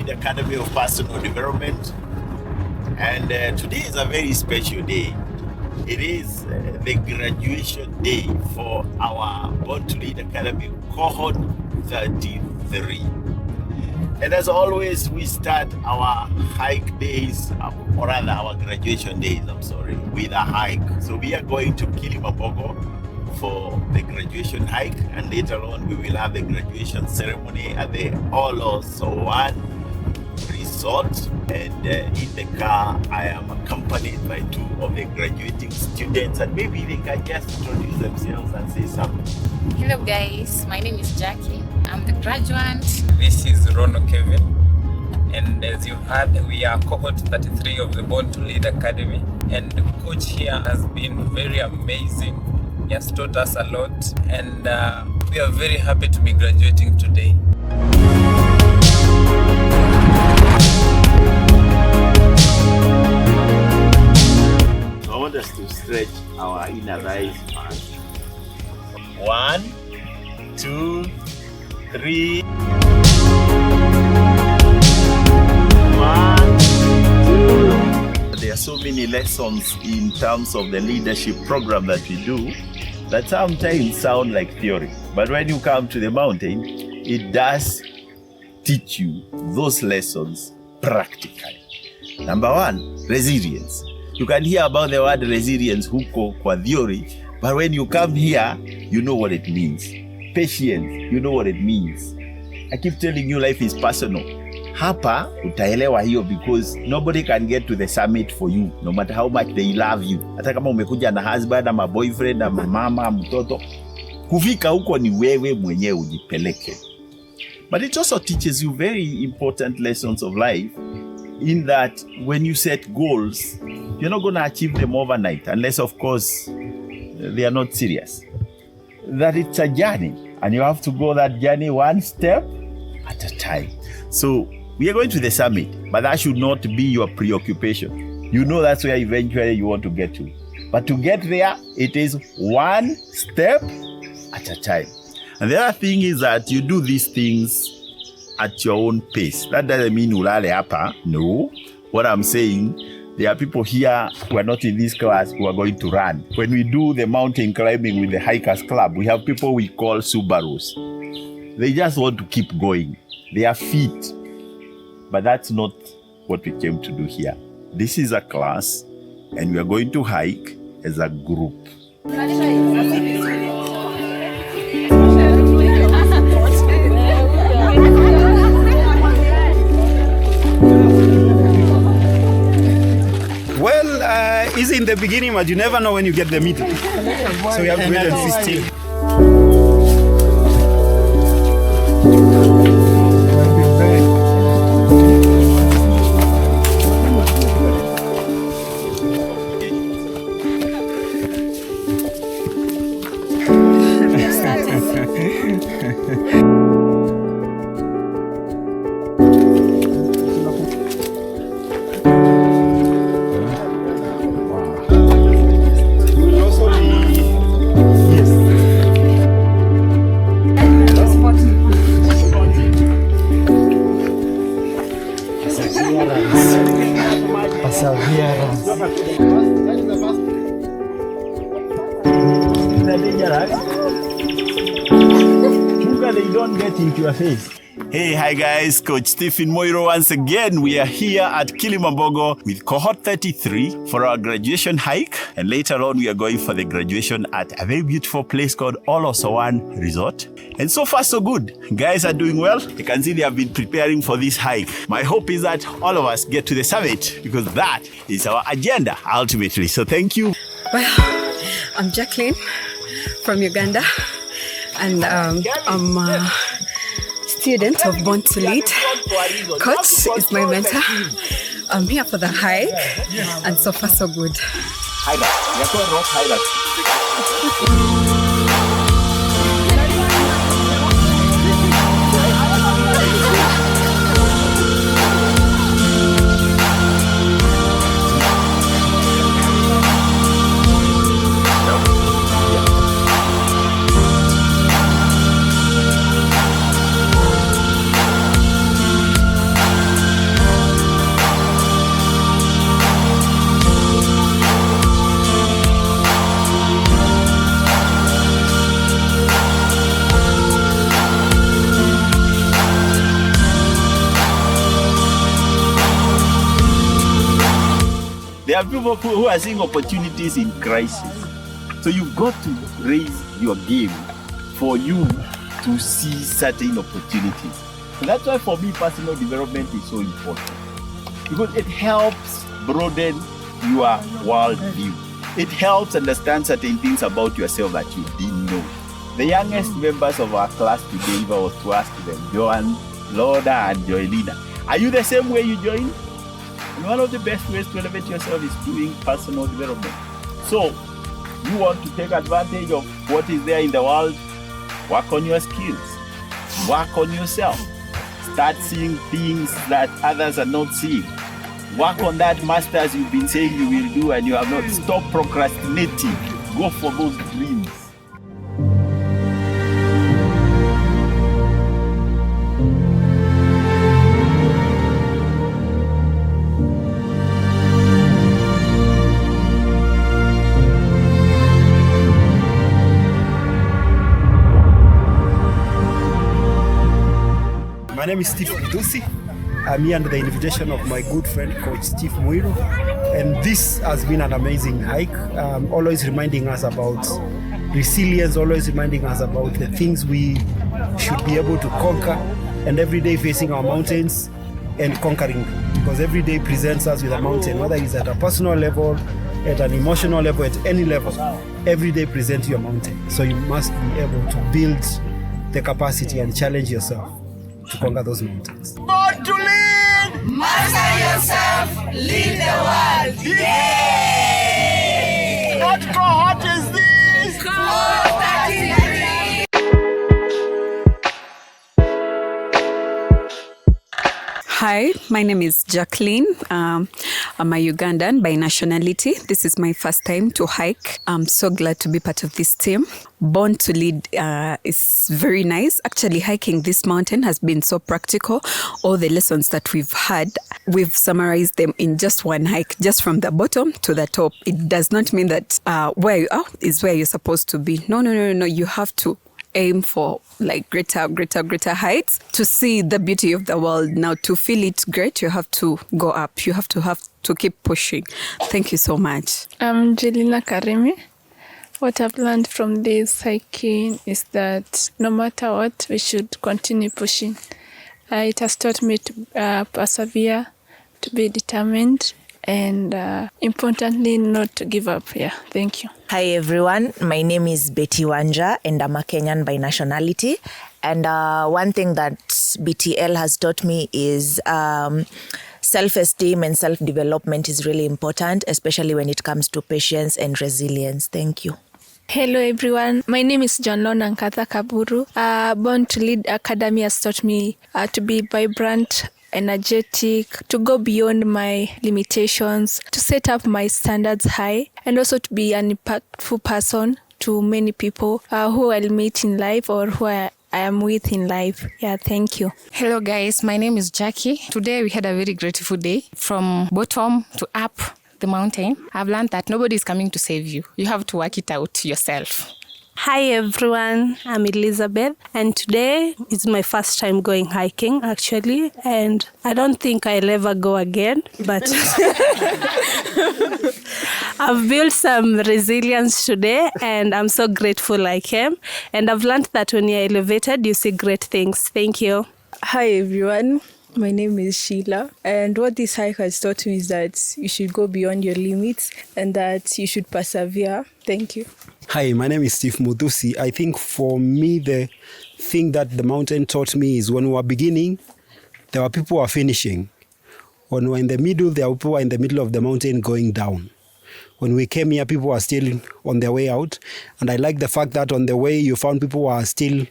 Lead Academy of Personal Development. And today is a very special day. It is the graduation day for our Born to Lead Academy Cohort 33. And as always, we start our hike days, or rather our graduation days, with a hike. So we are going to Kilimambogo for the graduation hike, and later on we will have the graduation ceremony at the One Resort. And in the car, I am accompanied by two of the graduating students, and maybe they can just introduce themselves and say something. Hello guys, my name is Jackie. I'm the graduate. This is Rono Kevin, and as you heard, we are cohort 33 of the Born to Lead Academy, and the coach here has been very amazing. He has taught us a lot, and we are very happy to be graduating today. I want us to stretch our inner thighs first. 1, 2, 3. 1, 2. There are so many lessons in terms of the leadership program that we do that sometimes sound like theory. But when you come to the mountain, it does teach you those lessons practically. Number one, resilience. You can hear about the word resilience huko kwa theory, but when you come here, you know what it means. Patience, you know what it means. I keep telling you, life is personal. Hapa utaelewa hiyo, because nobody can get to the summit for you, no matter how much they love you. Hata kama umekuja na husband ama boyfriend ama mama mtoto, kufika huko ni wewe mwenyewe ujipeleke. But it also teaches you very important lessons of life, in that when you set goals, you're not going to achieve them overnight, unless of course they are not serious. That it's a journey, and you have to go that journey one step at a time. So we are going to the summit, but that should not be your preoccupation. You know that's where eventually you want to get to. But to get there, it is one step at a time. And the other thing is that you do these things at your own pace. That doesn't mean ulale hapa. No. What I'm saying, there are people here who are not in this class who are going to run. When we do the mountain climbing with the Hikers Club, we have people we call Subarus. They just want to keep going. They are fit. But that's not what we came to do here. This is a class, and we are going to hike as a group. Well, easy in the beginning, but you never know when you get the middle. So we have to wait and see still. They don't get into your face. Hey, hi guys, Coach Stephen Moiro once again. We are here at Kilimambogo with Cohort 33 for our graduation hike. And later on, we are going for the graduation at a very beautiful place called One Resort. And so far, so good. Guys are doing well. You can see they have been preparing for this hike. My hope is that all of us get to the summit, because that is our agenda ultimately. So thank you. Well, I'm Jacqueline from Uganda, and I'm a student of Born to Lead. Coach is my mentor. I'm here for the hike, and so far so good. There are people who are seeing opportunities in crisis. So you've got to raise your game for you to see certain opportunities. And that's why for me, personal development is so important. Because it helps broaden your worldview. It helps understand certain things about yourself that you didn't know. The youngest members of our class today, if I was to ask them, Joan, Loda, and Joelina, are you the same way you joined? And one of the best ways to elevate yourself is doing personal development. So, you want to take advantage of what is there in the world, work on your skills, work on yourself, start seeing things that others are not seeing. Work on that masters you've been saying you will do and you have not. Stop procrastinating. Go for those dreams. My name is Steve Mudusi. I'm here under the invitation of my good friend, Coach Steve Muiro. And this has been an amazing hike, always reminding us about resilience, always reminding us about the things we should be able to conquer, and every day facing our mountains and conquering them. Because every day presents us with a mountain, whether it's at a personal level, at an emotional level, at any level. Every day presents you a mountain. So you must be able to build the capacity and challenge yourself to conquer those mountains. Born to lead! Master yourself, lead the world. Yay! What cohort is this? Cohort 33. Hi, my name is Jacqueline. I'm a Ugandan by nationality. This is my first time to hike. I'm so glad to be part of this team. Born to Lead is very nice. Actually, hiking this mountain has been so practical. All the lessons that we've had, we've summarized them in just one hike, just from the bottom to the top. It does not mean that where you are is where you're supposed to be. No. You have to aim for like greater heights to see the beauty of the world. Now, to feel it great, you have to go up. You have to keep pushing. Thank you so much. I'm Jelina Karimi. What I've learned from this hiking is that no matter what, we should continue pushing. It has taught me to persevere, to be determined, and importantly, not to give up. Yeah, thank you. Hi everyone, my name is Betty Wanja and I'm a Kenyan by nationality. And one thing that BTL has taught me is self-esteem and self-development is really important, especially when it comes to patience and resilience. Thank you. Hello everyone, my name is Janlon Ankatha Kaburu. Born to Lead Academy has taught me to be vibrant, energetic, to go beyond my limitations, to set up my standards high, and also to be an impactful person to many people who I'll meet in life or who I am with in life. Yeah, thank you. Hello guys, my name is Jackie. Today we had a very grateful day. From bottom to up the mountain, I've learned that nobody is coming to save you. You have to work it out yourself. Hi everyone, I'm Elizabeth, and today is my first time going hiking actually, and I don't think I'll ever go again, but I've built some resilience today and I'm so grateful I came, and I've learned that when you're elevated, you see great things. Thank you. Hi everyone. My name is Sheila, and what this hike has taught me is that you should go beyond your limits and that you should persevere. Thank you. Hi, my name is Steve Mudusi. I think for me, the thing that the mountain taught me is when we were beginning, there were people who were finishing. When we were in the middle, there were people who were in the middle of the mountain going down. When we came here, people were still on their way out. And I like the fact that on the way, you found people who are still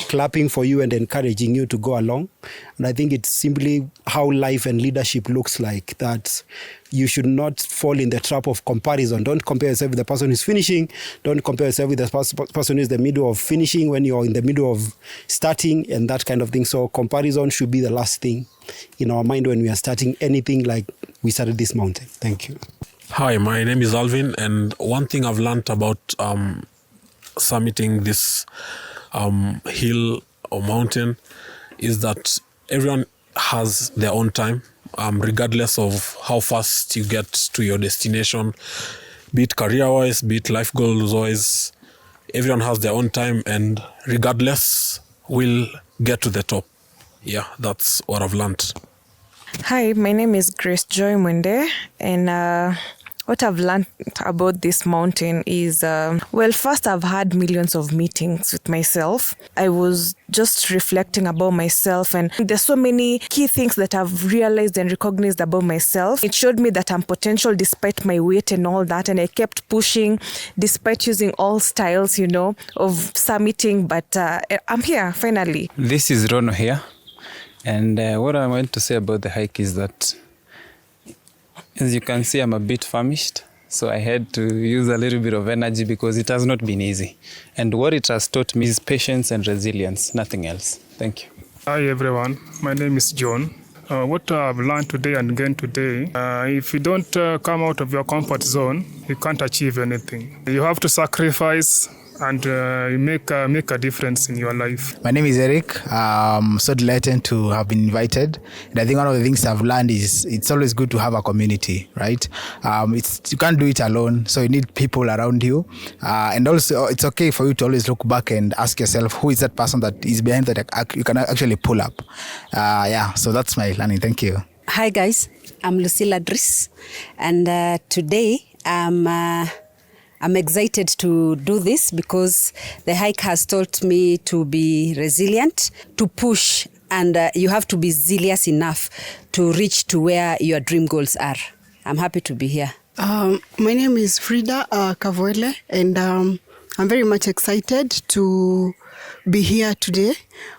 clapping for you and encouraging you to go along. And I think it's simply how life and leadership looks like, that you should not fall in the trap of comparison. Don't compare yourself with the person who's finishing. Don't compare yourself with the person who's in the middle of finishing when you're in the middle of starting and that kind of thing. So comparison should be the last thing in our mind when we are starting anything like we started this mountain. Thank you. Hi, my name is Alvin, and one thing I've learned about summiting this hill or mountain is that everyone has their own time. regardless of how fast you get to your destination, be it career-wise, be it life goals-wise. Everyone has their own time, and regardless, we'll get to the top. Yeah, that's what I've learned. Hi, my name is Grace Joy Mwende, and what I've learned about this mountain is, first I've had millions of meetings with myself. I was just reflecting about myself, and there's so many key things that I've realized and recognized about myself. It showed me that I'm potential despite my weight and all that, and I kept pushing despite using all styles, of summiting, but I'm here finally. This is Rono here. And what I want to say about the hike is that, as you can see, I'm a bit famished. So I had to use a little bit of energy because it has not been easy. And what it has taught me is patience and resilience, nothing else. Thank you. Hi everyone, my name is John. What I've learned today and again today, if you don't come out of your comfort zone, you can't achieve anything. You have to sacrifice and make a difference in your life. My name is Eric. I'm so delighted to have been invited. And I think one of the things I've learned is it's always good to have a community, right? You can't do it alone, so you need people around you. And also, it's okay for you to always look back and ask yourself, who is that person that is behind that you can actually pull up? So that's my learning. Thank you. Hi guys, I'm Lucilla Driss, and today I'm excited to do this because the hike has taught me to be resilient, to push, and you have to be zealous enough to reach to where your dream goals are. I'm happy to be here. My name is Frida Kavoele, and I'm very much excited to be here today.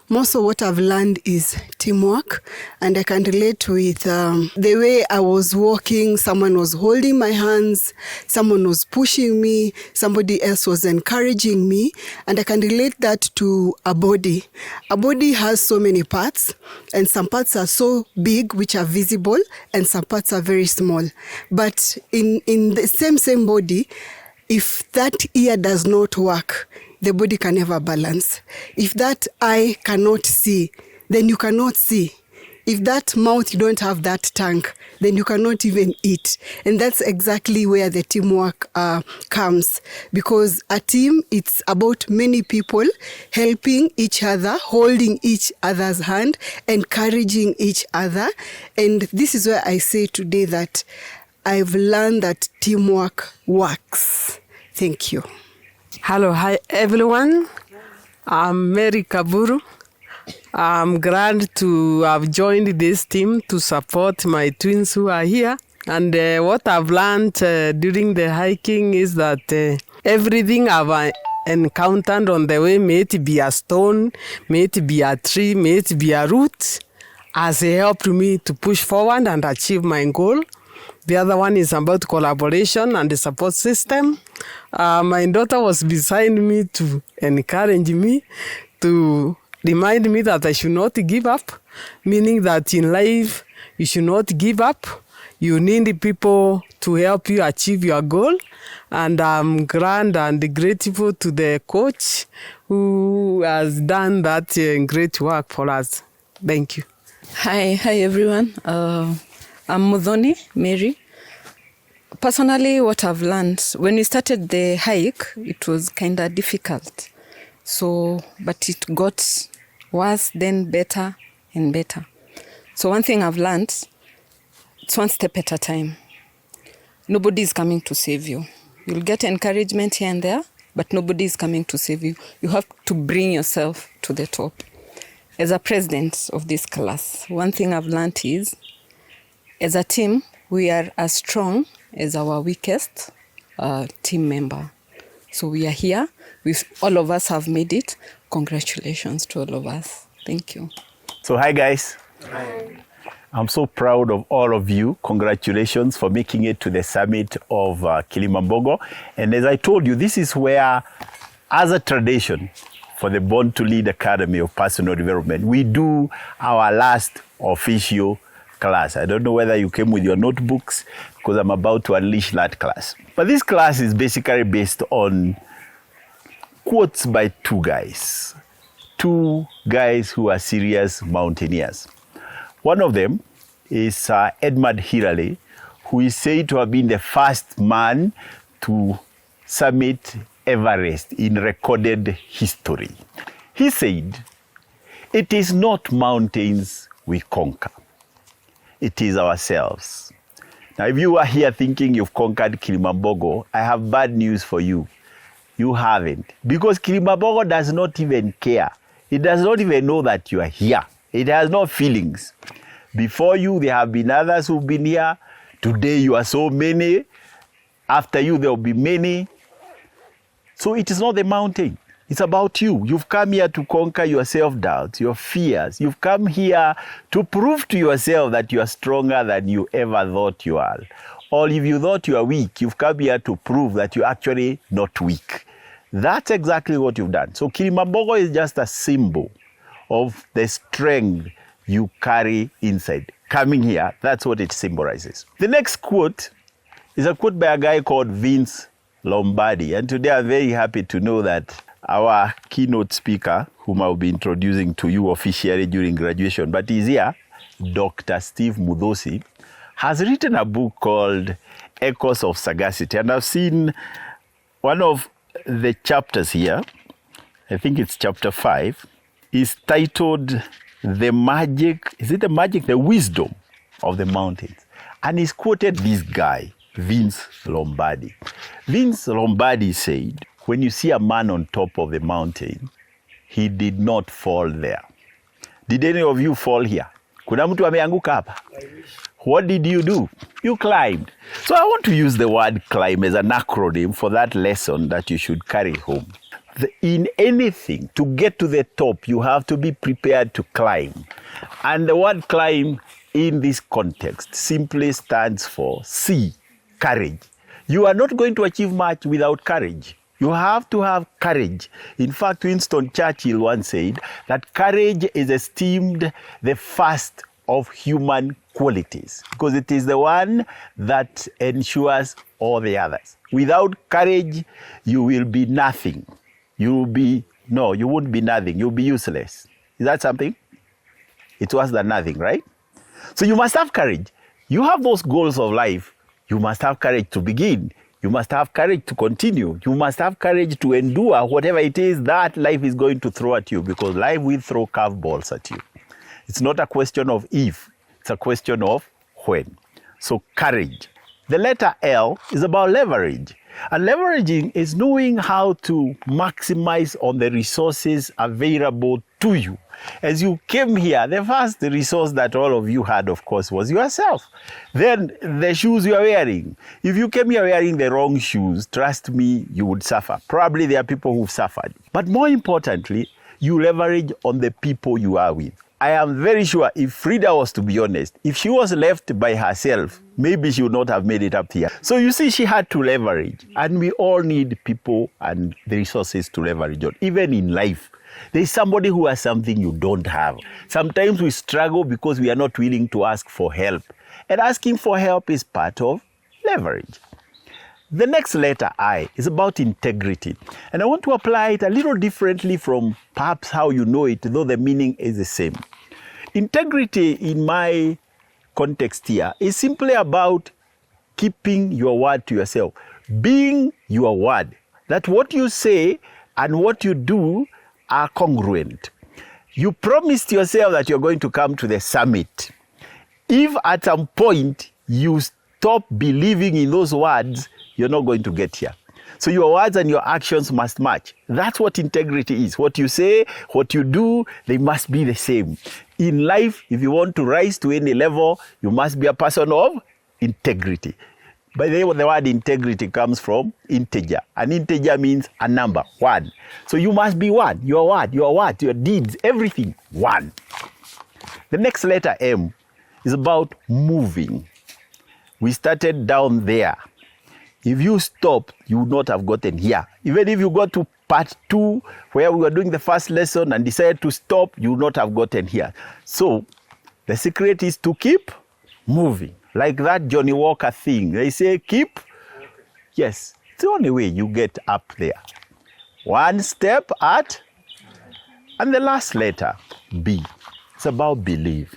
Most of what I've learned is teamwork, and I can relate with the way I was walking. Someone was holding my hands, someone was pushing me, somebody else was encouraging me, and I can relate that to a body. A body has so many parts, and some parts are so big, which are visible, and some parts are very small. But in the same body, if that ear does not work, the body can never balance. If that eye cannot see, then you cannot see. If that mouth, you don't have that tongue, then you cannot even eat. And that's exactly where the teamwork comes. Because a team, it's about many people helping each other, holding each other's hand, encouraging each other. And this is where I say today that I've learned that teamwork works. Thank you. Hello, hi everyone. I'm Mary Kaburu. I'm glad to have joined this team to support my twins who are here. And what I've learned during the hiking is that everything I've encountered on the way, may it be a stone, may it be a tree, may it be a root, has helped me to push forward and achieve my goal. The other one is about collaboration and the support system. My daughter was beside me to encourage me, to remind me that I should not give up, meaning that in life, you should not give up. You need people to help you achieve your goal. And I'm glad and grateful to the coach who has done that great work for us. Thank you. Hi everyone. I'm Mudhoni Mary. Personally, what I've learned, when we started the hike, it was kind of difficult. But it got worse, then better and better. So one thing I've learned, it's one step at a time. Nobody is coming to save you. You'll get encouragement here and there, but nobody is coming to save you. You have to bring yourself to the top. As a president of this class, one thing I've learned is, as a team, we are as strong as our weakest team member. So we are here. All of us have made it. Congratulations to all of us. Thank you. So hi guys. Hi. I'm so proud of all of you. Congratulations for making it to the summit of Kilimambogo. And as I told you, this is where, as a tradition for the Born to Lead Academy of Personal Development, we do our last official class. I don't know whether you came with your notebooks, because I'm about to unleash that class. But this class is basically based on quotes by two guys who are serious mountaineers. One of them is Edmund Hillary, who is said to have been the first man to summit Everest in recorded history. He said, "It is not mountains we conquer, it is ourselves." Now, if you are here thinking you've conquered Kilimambogo, I have bad news for you. You haven't. Because Kilimambogo does not even care. It does not even know that you are here. It has no feelings. Before you, there have been others who've been here. Today, you are so many. After you, there will be many. So it is not the mountain. It's about you. You've come here to conquer your self-doubts, your fears. You've come here to prove to yourself that you are stronger than you ever thought you are. Or if you thought you are weak, you've come here to prove that you're actually not weak. That's exactly what you've done. So Kilimambogo is just a symbol of the strength you carry inside. Coming here, that's what it symbolizes. The next quote is a quote by a guy called Vince Lombardi. And today I'm very happy to know that our keynote speaker, whom I'll be introducing to you officially during graduation, but he's here, Dr. Steve Mudhosi, has written a book called Echoes of Sagacity. And I've seen one of the chapters here, I think it's chapter 5, is titled The Wisdom of the Mountains. And he's quoted this guy, Vince Lombardi. Vince Lombardi said, when you see a man on top of the mountain, he did not fall there. Did any of you fall here? Kuna mtu ameanguka hapa? What did you do? You climbed. So I want to use the word climb as an acronym for that lesson that you should carry home. In anything, to get to the top, you have to be prepared to climb. And the word climb in this context simply stands for C, courage. You are not going to achieve much without courage. You have to have courage. In fact, Winston Churchill once said that courage is esteemed the first of human qualities because it is the one that ensures all the others. Without courage, you will be nothing. You won't be nothing. You'll be useless. Is that something? It's worse than nothing, right? So you must have courage. You have those goals of life. You must have courage to begin. You must have courage to continue. You must have courage to endure whatever it is that life is going to throw at you because life will throw curveballs at you. It's not a question of if, it's a question of when. So courage. The letter L is about leverage. And leveraging is knowing how to maximize on the resources available to you. As you came here, the first resource that all of you had, of course, was yourself. Then the shoes you are wearing. If you came here wearing the wrong shoes, trust me, you would suffer. Probably there are people who've suffered. But more importantly, you leverage on the people you are with. I am very sure if Frida was to be honest, if she was left by herself, maybe she would not have made it up here. So you see, she had to leverage. And we all need people and the resources to leverage on. Even in life, there is somebody who has something you don't have. Sometimes we struggle because we are not willing to ask for help. And asking for help is part of leverage. The next letter, I, is about integrity. And I want to apply it a little differently from perhaps how you know it, though the meaning is the same. Integrity in my context here is simply about keeping your word to yourself, being your word, that what you say and what you do are congruent. You promised yourself that you're going to come to the summit. If at some point you stop believing in those words, you're not going to get here. So your words and your actions must match. That's what integrity is. What you say, what you do, they must be the same. In life, if you want to rise to any level, you must be a person of integrity. By the way, the word integrity comes from integer. An integer means a number, 1. So you must be one. Your word, your deeds, everything, 1. The next letter, M, is about moving. We started down there. If you stopped, you would not have gotten here. Even if you got to part 2, where we were doing the first lesson and decided to stop, you would not have gotten here. So the secret is to keep moving. Like that Johnny Walker thing. They say keep. Yes, it's the only way you get up there. One step at. And the last letter, B. It's about belief.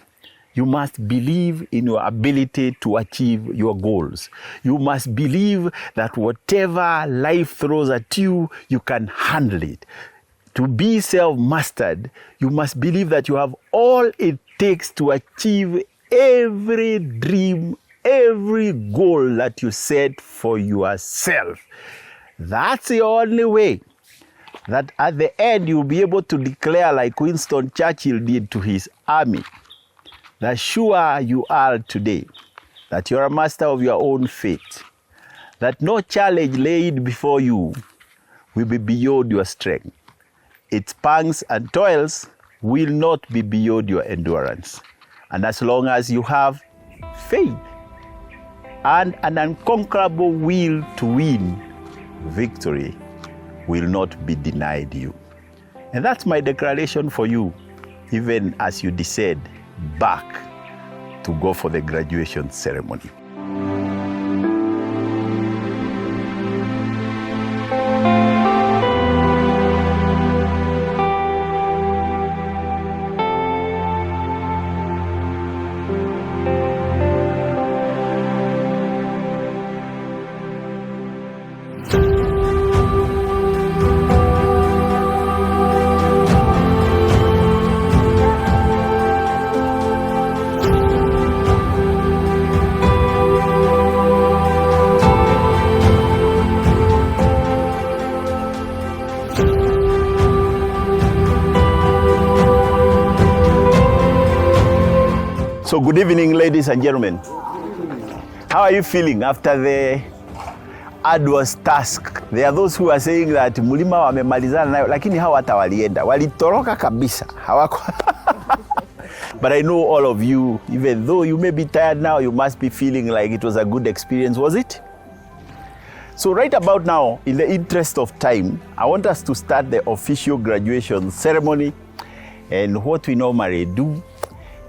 You must believe in your ability to achieve your goals. You must believe that whatever life throws at you, you can handle it. To be self-mastered, you must believe that you have all it takes to achieve every dream, every goal that you set for yourself. That's the only way that at the end you'll be able to declare, like Winston Churchill did to his army, that sure you are today, that you're a master of your own fate, that no challenge laid before you will be beyond your strength. Its pangs and toils will not be beyond your endurance. And as long as you have faith and an unconquerable will to win, victory will not be denied you. And that's my declaration for you, even as you decide back to go for the graduation ceremony. So good evening, ladies and gentlemen. How are you feeling after the arduous task? There are those who are saying that mulima wamemalizana nayo, lakini hawa hata walienda, walitoroka kabisa, hawako. But I know all of you, even though you may be tired now, you must be feeling like it was a good experience, was it? So right about now, in the interest of time, I want us to start the official graduation ceremony. And what we normally do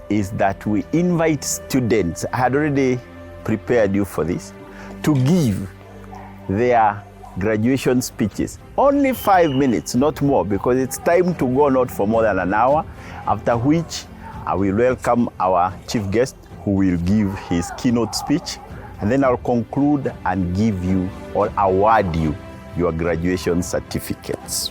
is that we invite students, I had already prepared you for this, to give their graduation speeches. Only 5 minutes, not more, because it's time to go not for more than an hour, after which I will welcome our chief guest who will give his keynote speech, and then I'll conclude and give you or award you your graduation certificates.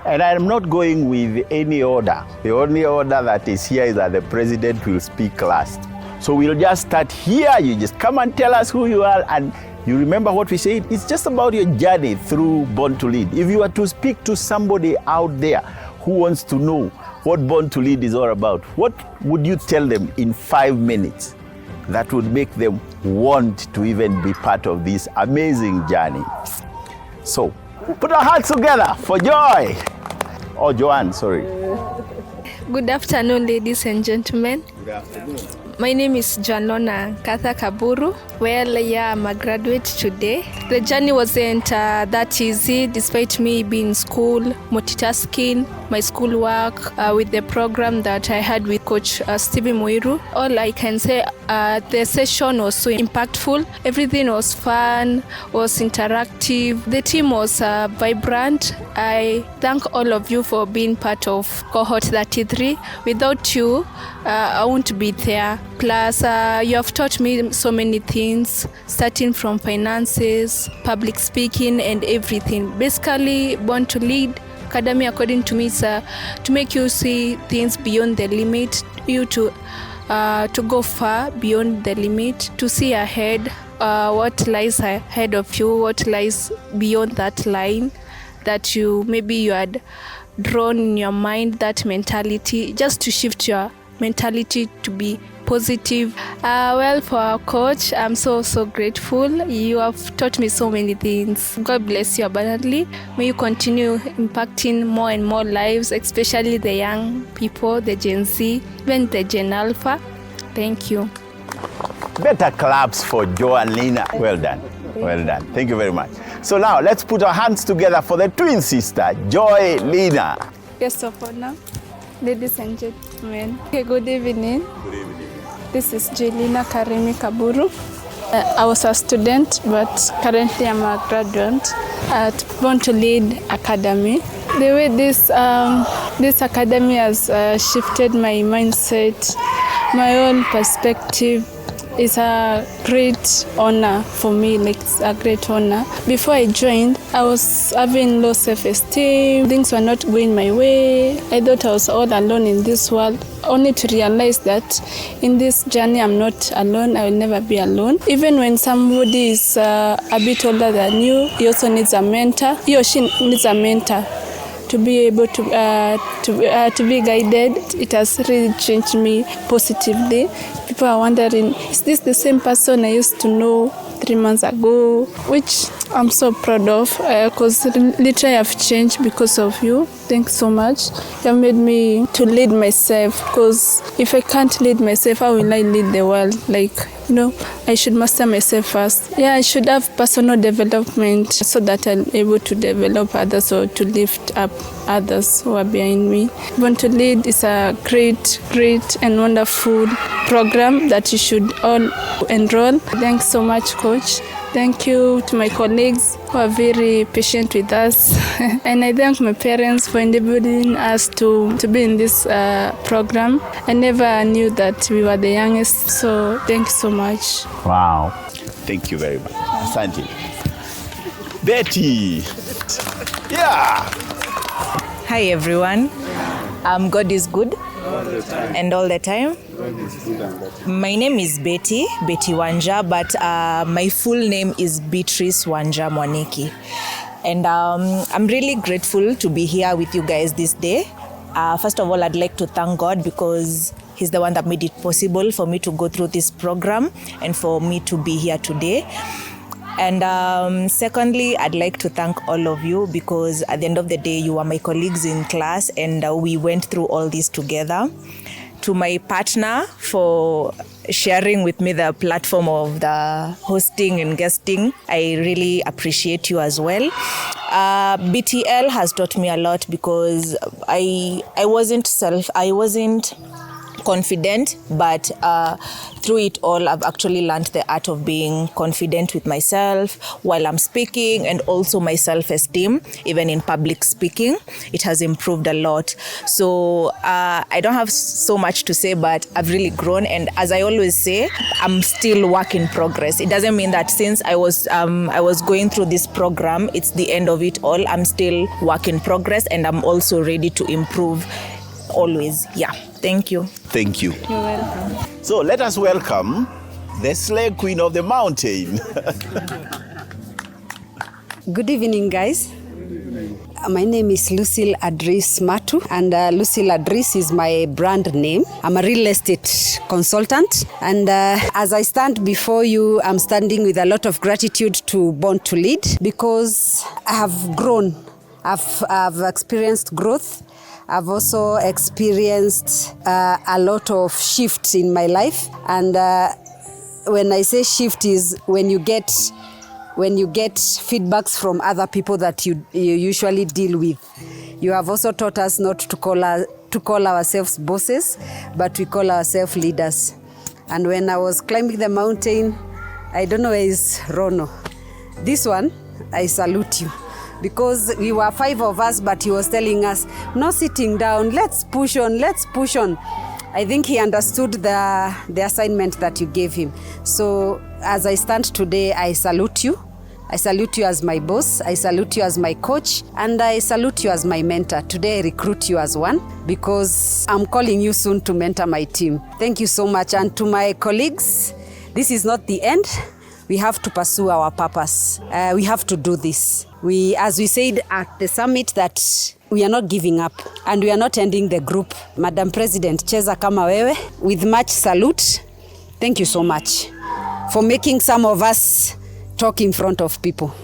And I'm not going with any order. The only order that is here is that the president will speak last. So we'll just start here. You just come and tell us who you are. And you remember what we said? It's just about your journey through Born to Lead. If you were to speak to somebody out there who wants to know what Born to Lead is all about, what would you tell them in 5 minutes that would make them want to even be part of this amazing journey? So put our hearts together for Joy. Oh, Joanne, sorry. Good afternoon, ladies and gentlemen. Good afternoon. My name is Janlona Katha Kaburu. Well, yeah, I'm a graduate today. The journey wasn't that easy, despite me being in school, multitasking, my schoolwork, with the program that I had with Coach Stevie Muiru. All I can say, the session was so impactful. Everything was fun, was interactive. The team was vibrant. I thank all of you for being part of Cohort 33. Without you, I won't be there. Plus, you have taught me so many things, starting from finances, public speaking, and everything. Basically, Born to Lead Academy, according to me, is to make you see things beyond the limit, you to go far beyond the limit, to see ahead, what lies ahead of you, what lies beyond that line that you had drawn in your mind, that mentality, just to shift your mentality to be positive. Well, for our coach, I'm so grateful. You have taught me so many things. God bless you abundantly. May you continue impacting more and more lives, especially the young people, the Gen Z, even the Gen Alpha. Thank you. Better claps for Joe and Lena. Well done. Well done. Thank you very much. So now let's put our hands together for the twin sister, Joy Lena. Yes, so for now, ladies and gentlemen, okay, good evening. Good evening. This is Jelina Karimi Kaburu. I was a student, but currently I'm a graduate at Born to Lead Academy. The way this academy has shifted my mindset my own perspective, it's a great honor for me, like it's a great honor. Before I joined, I was having low self-esteem. Things were not going my way. I thought I was all alone in this world, only to realize that in this journey I'm not alone. I will never be alone. Even when somebody is a bit older than you, he also needs a mentor. He or she needs a mentor to be able to be guided. It has really changed me positively. People are wondering, is this the same person I used to know 3 months ago? Which I'm so proud of, because literally I've changed because of you. Thanks so much. You have made me to lead myself, because if I can't lead myself, how will I lead the world? I should master myself first. Yeah, I should have personal development so that I'm able to develop others or to lift up others who are behind me. Born to Lead is a great and wonderful program that you should all enroll. Thanks so much, Coach. Thank you to my colleagues who are very patient with us. And I thank my parents for enabling us to be in this program. I never knew that we were the youngest, so thank you so much. Wow. Thank you very much. Asante. Betty. Yeah. Hi everyone. God is good and all the time. My name is Betty Wanja, but my full name is Beatrice Wanja Mwaniki. And I'm really grateful to be here with you guys this day. First of all, I'd like to thank God because He's the one that made it possible for me to go through this program and for me to be here today. And secondly, I'd like to thank all of you because at the end of the day, you are my colleagues in class and we went through all this together. To my partner for sharing with me the platform of the hosting and guesting, I really appreciate you as well. BTL has taught me a lot because I wasn't confident, but through it all, I've actually learned the art of being confident with myself while I'm speaking, and also my self-esteem, even in public speaking. It has improved a lot. So I don't have so much to say, but I've really grown. And as I always say, I'm still work in progress. It doesn't mean that since I was going through this program, it's the end of it all. I'm still work in progress, and I'm also ready to improve always. Yeah. Thank you. Thank you. You're welcome. So let us welcome the slave queen of the mountain. Good evening, guys. My name is Lucille Adris Matu, and Lucille Adris is my brand name. I'm a real estate consultant, and as I stand before you, I'm standing with a lot of gratitude to Born to Lead because I have grown. I've experienced growth. I've also experienced a lot of shifts in my life, and when I say shift is when you get feedbacks from other people that you usually deal with. You have also taught us not to call ourselves bosses, but we call ourselves leaders. And when I was climbing the mountain, I don't know where is Rono. This one, I salute you. Because we were 5 of us, but he was telling us, no sitting down, let's push on. I think he understood the assignment that you gave him. So as I stand today, I salute you. I salute you as my boss, I salute you as my coach, and I salute you as my mentor. Today I recruit you as one because I'm calling you soon to mentor my team. Thank you so much. And to my colleagues, this is not the end. We have to pursue our purpose. We have to do this. As we said at the summit, that we are not giving up and we are not ending the group. Madam President, cheza kama wewe, with much salute. Thank you so much for making some of us talk in front of people.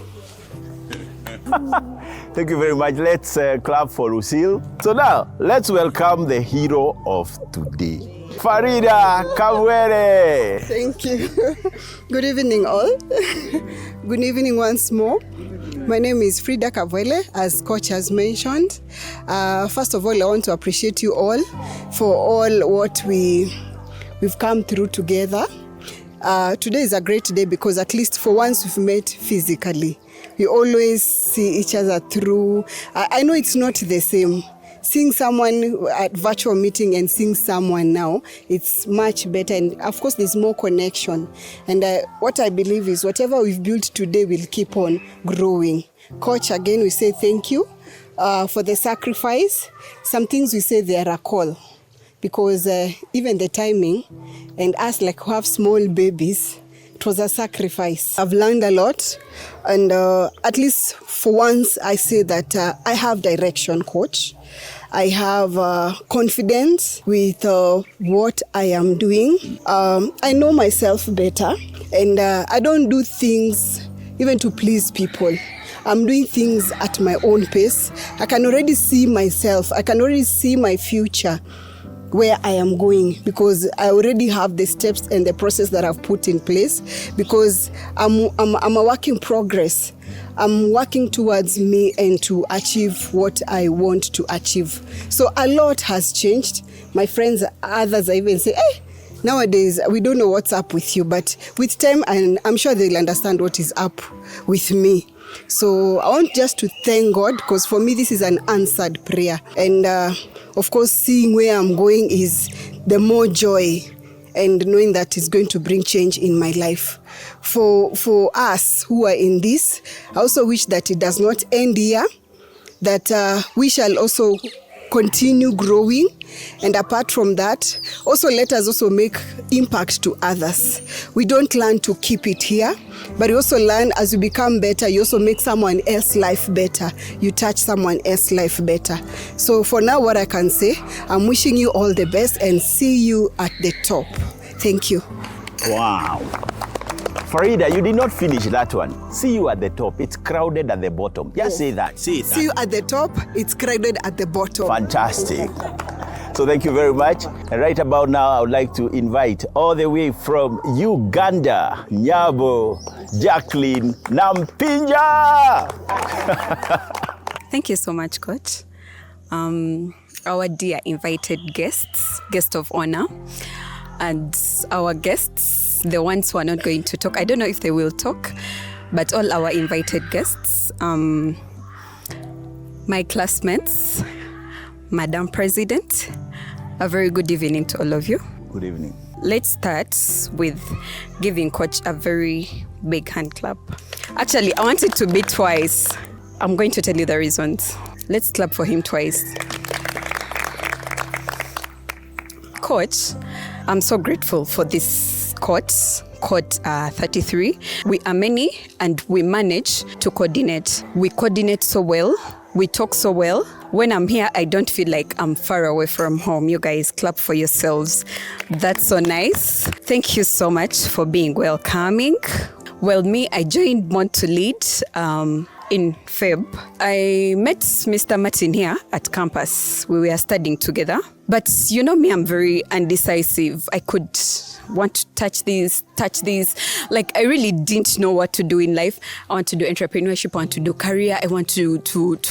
Thank you very much. Let's clap for Lucille. So now, let's welcome the hero of today. Farida Kawere. Thank you. Good evening, all. Good evening once more. My name is Frida Kavwele, as Coach has mentioned. First of all, I want to appreciate you all for all what we've come through together. Today is a great day because at least for once we've met physically. We always see each other through. I know it's not the same seeing someone at virtual meeting and seeing someone now, it's much better. And of course, there's more connection. And what I believe is whatever we've built today will keep on growing. Coach, again, we say thank you for the sacrifice. Some things we say they are a call, because even the timing and us like who have small babies, it was a sacrifice. I've learned a lot, and at least for once I say that I have direction, Coach. I have confidence with what I am doing. I know myself better, and I don't do things even to please people. I'm doing things at my own pace. I can already see myself. I can already see my future, where I am going, because I already have the steps and the process that I've put in place, because I'm a work in progress. I'm working towards me and to achieve what I want to achieve. So a lot has changed. My friends, others, I even say, hey, nowadays we don't know what's up with you, but with time, and I'm sure they'll understand what is up with me. So I want just to thank God, because for me this is an answered prayer. And of course, seeing where I'm going is the more joy, and knowing that it's going to bring change in my life. For us who are in this, I also wish that it does not end here, that we shall also continue growing. And apart from that, also let us also make impact to others. We don't learn to keep it here, but you also learn as you become better, you also make someone else's life better. You touch someone else's life better. So for now, what I can say, I'm wishing you all the best and see you at the top. Thank you. Wow. Farida, you did not finish that one. See you at the top. It's crowded at the bottom. Just say that. Say that. See you at the top. It's crowded at the bottom. Fantastic. So thank you very much. And right about now, I would like to invite all the way from Uganda, Nyabo, Jacqueline Nampinja. Thank you so much, Coach. Our dear invited guests, guest of honor, and our guests, the ones who are not going to talk. I don't know if they will talk, but all our invited guests, my classmates, Madam President, a very good evening to all of you. Good evening. Let's start with giving Coach a very big hand clap. Actually, I want it to be twice. I'm going to tell you the reasons. Let's clap for him twice. Coach, I'm so grateful for this court 33. We are many and we manage to coordinate. We coordinate so well. We talk so well. When I'm here, I don't feel like I'm far away from home. You guys clap for yourselves. That's so nice. Thank you so much for being welcoming. Well, me, I joined Born to Lead in Feb. I met Mr. Martin here at campus. We were studying together. But you know me, I'm very undecisive. I could want to touch this. Like I really didn't know what to do in life. I want to do entrepreneurship, I want to do career, I want to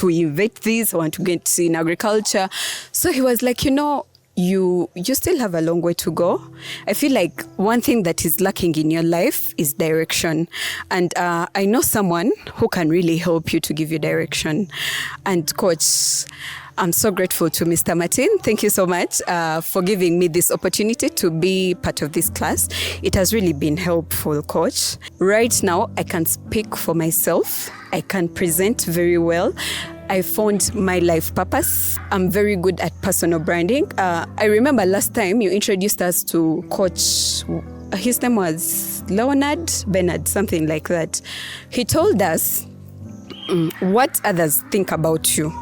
invent this, I want to get in agriculture. So he was like, you know, you still have a long way to go. I feel like one thing that is lacking in your life is direction. And I know someone who can really help you to give you direction. And Coach, I'm so grateful to Mr. Martin. Thank you so much for giving me this opportunity to be part of this class. It has really been helpful, Coach. Right now, I can speak for myself. I can present very well. I found my life purpose. I'm very good at personal branding. I remember last time you introduced us to Coach, his name was Leonard Bernard, something like that. He told us what others think about you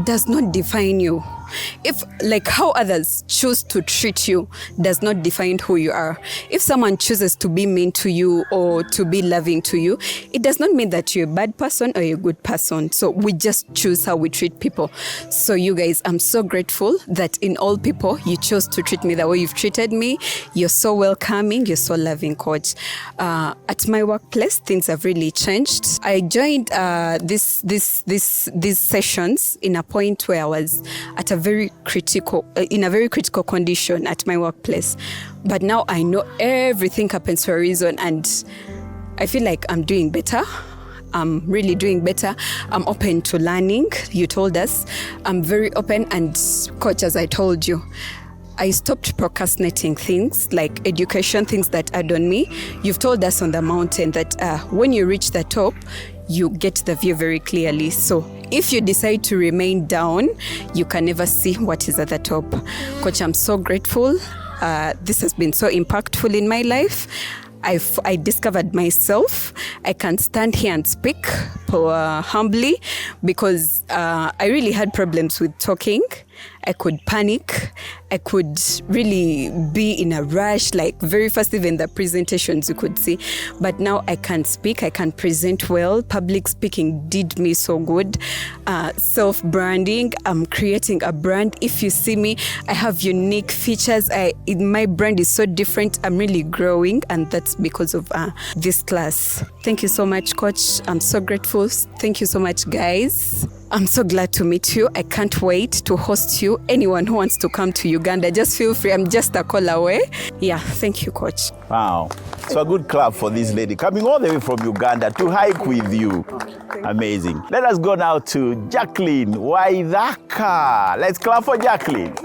does not define you. If like how others choose to treat you does not define who you are. If someone chooses to be mean to you or to be loving to you, it does not mean that you're a bad person or you're a good person. So we just choose how we treat people. So you guys, I'm so grateful that in all people, you chose to treat me the way you've treated me. You're so welcoming. You're so loving, Coach. At my workplace, things have really changed. I joined these sessions in a point where I was at a very critical condition at my workplace. But now I know everything happens for a reason, and I feel like I'm doing better. I'm really doing better. I'm open to learning. You told us. I'm very open, and coach, as I told you, I stopped procrastinating things like education, things that add on me. You've told us on the mountain that when you reach the top, you get the view very clearly. So if you decide to remain down, you can never see what is at the top. Coach, I'm so grateful. This has been so impactful in my life. I discovered myself. I can stand here and speak humbly because I really had problems with talking. I could panic. I could really be in a rush, like very fast, even the presentations you could see. But now I can speak, I can present well. Public speaking did me so good. Self-branding, I'm creating a brand. If you see me, I have unique features. My brand is so different. I'm really growing, and that's because of this class. Thank you so much, Coach. I'm so grateful. Thank you so much, guys. I'm so glad to meet you. I can't wait to host you. Anyone who wants to come to Uganda, just feel free. I'm just a call away. Yeah, thank you, Coach. Wow. So a good clap for this lady coming all the way from Uganda to hike with you. Amazing. Let us go now to Jacqueline Waithaka. Let's clap for Jacqueline.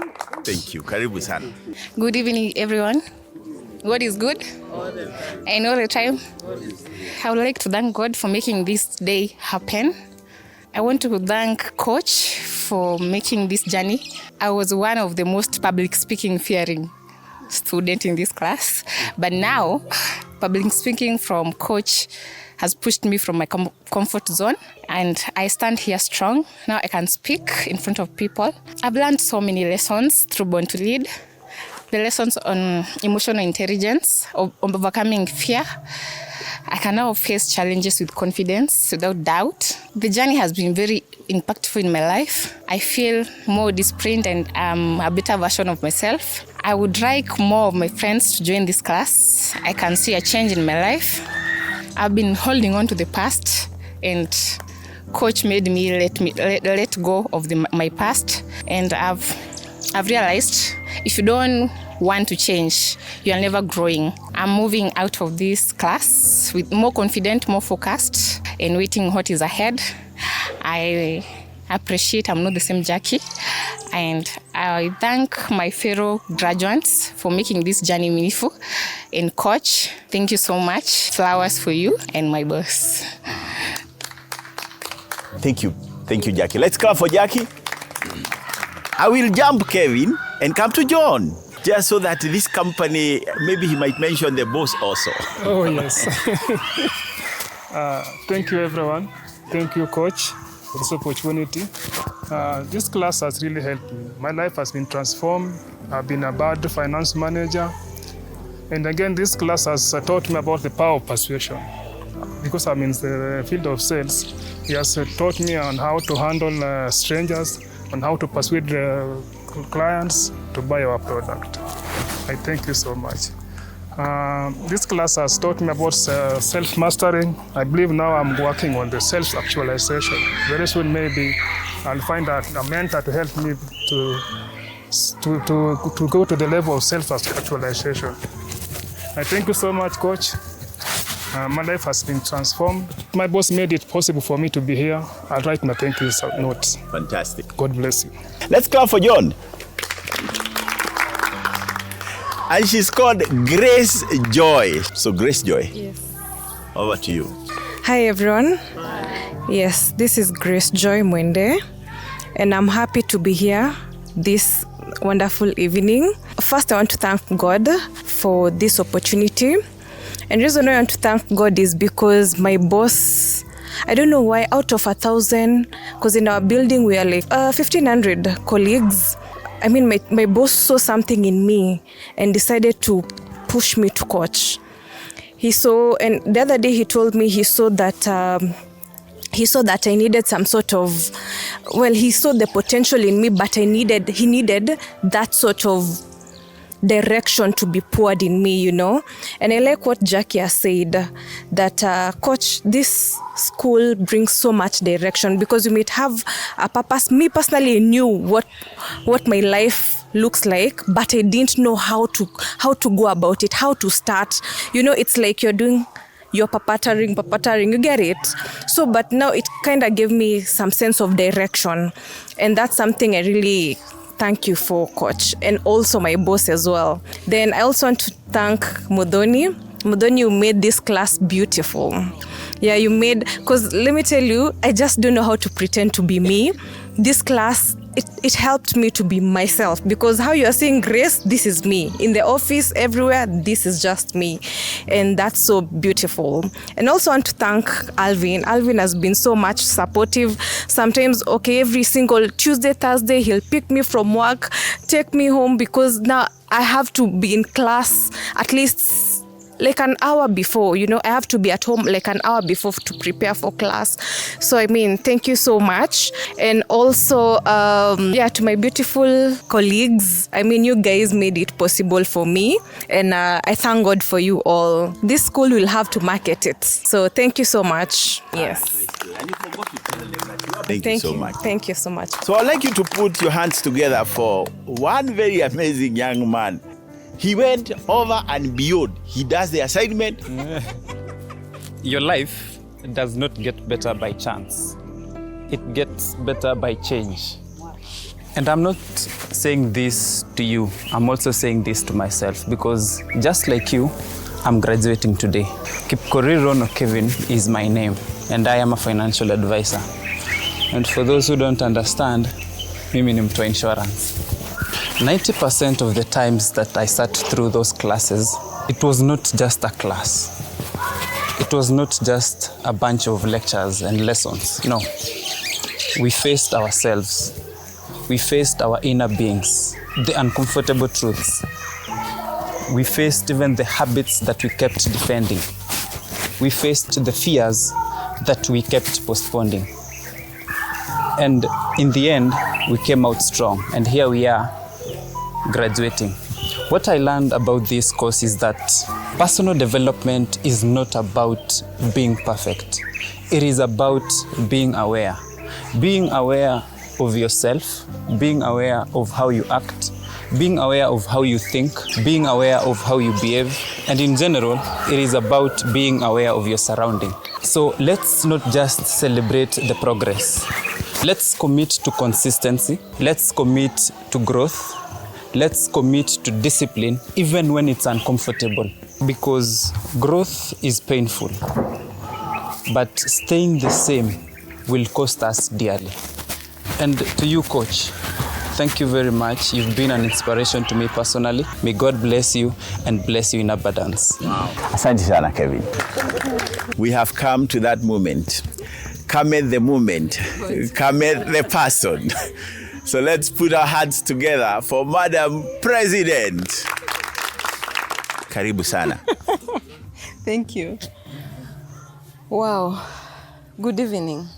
Thank you. Karibu sana. Good evening, everyone. God is good. And all the time. I would like to thank God for making this day happen. I want to thank Coach for making this journey. I was one of the most public speaking fearing student in this class, but now public speaking from Coach has pushed me from my comfort zone, and I stand here strong. Now I can speak in front of people. I've learned so many lessons through Born to Lead. The lessons on emotional intelligence, on overcoming fear. I can now face challenges with confidence, without doubt. The journey has been very impactful in my life. I feel more disciplined and a better version of myself. I would like more of my friends to join this class. I can see a change in my life. I've been holding on to the past, and Coach made me let go of my past. And I've realized if you don't want to change, you are never growing. I'm moving out of this class with more confident, more focused, and waiting what is ahead. I appreciate I'm not the same Jackie, and I thank my fellow graduates for making this journey meaningful. And Coach, thank you so much. Flowers for you and my boss. Thank you. Thank you, Jackie. Let's clap for Jackie. I will jump Kevin and come to John, just so that this company, maybe he might mention the boss also. Oh, yes. Thank you, everyone. Thank you, Coach, for this opportunity. This class has really helped me. My life has been transformed. I've been a bad finance manager. And again, this class has taught me about the power of persuasion. Because I'm in the field of sales, he has taught me on how to handle strangers, on how to persuade clients to buy our product. I thank you so much. This class has taught me about self-mastering. I believe now I'm working on the self-actualization. Very soon maybe I'll find a mentor to help me to go to the level of self-actualization. I thank you so much, Coach. My life has been transformed. My boss made it possible for me to be here. I'll write my thank you note. Fantastic. God bless you. Let's clap for John. And she's called Grace Joy. So Grace Joy. Yes. Over to you. Hi everyone. Yes, this is Grace Joy Mwende, and I'm happy to be here this wonderful evening. First, I want to thank God for this opportunity. And the reason I want to thank God is because my boss, I don't know why, out of 1,000, because in our building we are like 1,500 colleagues. I mean, my boss saw something in me and decided to push me to Coach. And the other day he told me he saw that I needed some sort of, he saw the potential in me, but he needed that sort of direction to be poured in me, you know. And I like what Jackie has said, that Coach, this school brings so much direction because you might have a purpose. Me personally, I knew what my life looks like, but I didn't know how to go about it, how to start. You know, it's like you're doing you're papatering, you get it? So, but now it kind of gave me some sense of direction. And that's something I really thank you for, Coach, and also my boss as well. Then I also want to thank Muthoni. Muthoni, you made this class beautiful. Yeah, you made, because let me tell you, I just don't know how to pretend to be me. This class, it helped me to be myself, because how you are seeing Grace, this is me. In the office, everywhere, this is just me. And that's so beautiful. And also want to thank Alvin. Alvin has been so much supportive. Sometimes, okay, every single Tuesday, Thursday, he'll pick me from work, take me home, because now I have to be in class at least like an hour before, you know, I have to be at home like an hour before to prepare for class. So, I mean, thank you so much. And also, to my beautiful colleagues, I mean, you guys made it possible for me. And I thank God for you all. This school will have to market it. So, thank you so much. Yes. Thank you so much. Thank you so much. So I'd like you to put your hands together for one very amazing young man. He went over and beyond. He does the assignment. Your life does not get better by chance. It gets better by change. And I'm not saying this to you. I'm also saying this to myself, because just like you, I'm graduating today. Kipkorirono Kevin is my name, and I am a financial advisor. And for those who don't understand, mimi ni mtu wa insurance. 90% of the times that I sat through those classes, it was not just a class. It was not just a bunch of lectures and lessons. No. We faced ourselves. We faced our inner beings, the uncomfortable truths. We faced even the habits that we kept defending. We faced the fears that we kept postponing. And in the end, we came out strong. And here we are, graduating. What I learned about this course is that personal development is not about being perfect. It is about being aware. Being aware of yourself, being aware of how you act, being aware of how you think, being aware of how you behave, and in general, it is about being aware of your surrounding. So let's not just celebrate the progress. Let's commit to consistency. Let's commit to growth. Let's commit to discipline, even when it's uncomfortable, because growth is painful, but staying the same will cost us dearly. And to you, Coach, thank you very much. You've been an inspiration to me personally. May God bless you and bless you in abundance. Wow. Asante sana, Kevin. We have come to that moment. Cometh the moment. Cometh the person. So let's put our hands together for Madam President. Karibu sana. Thank you. Wow. Good evening.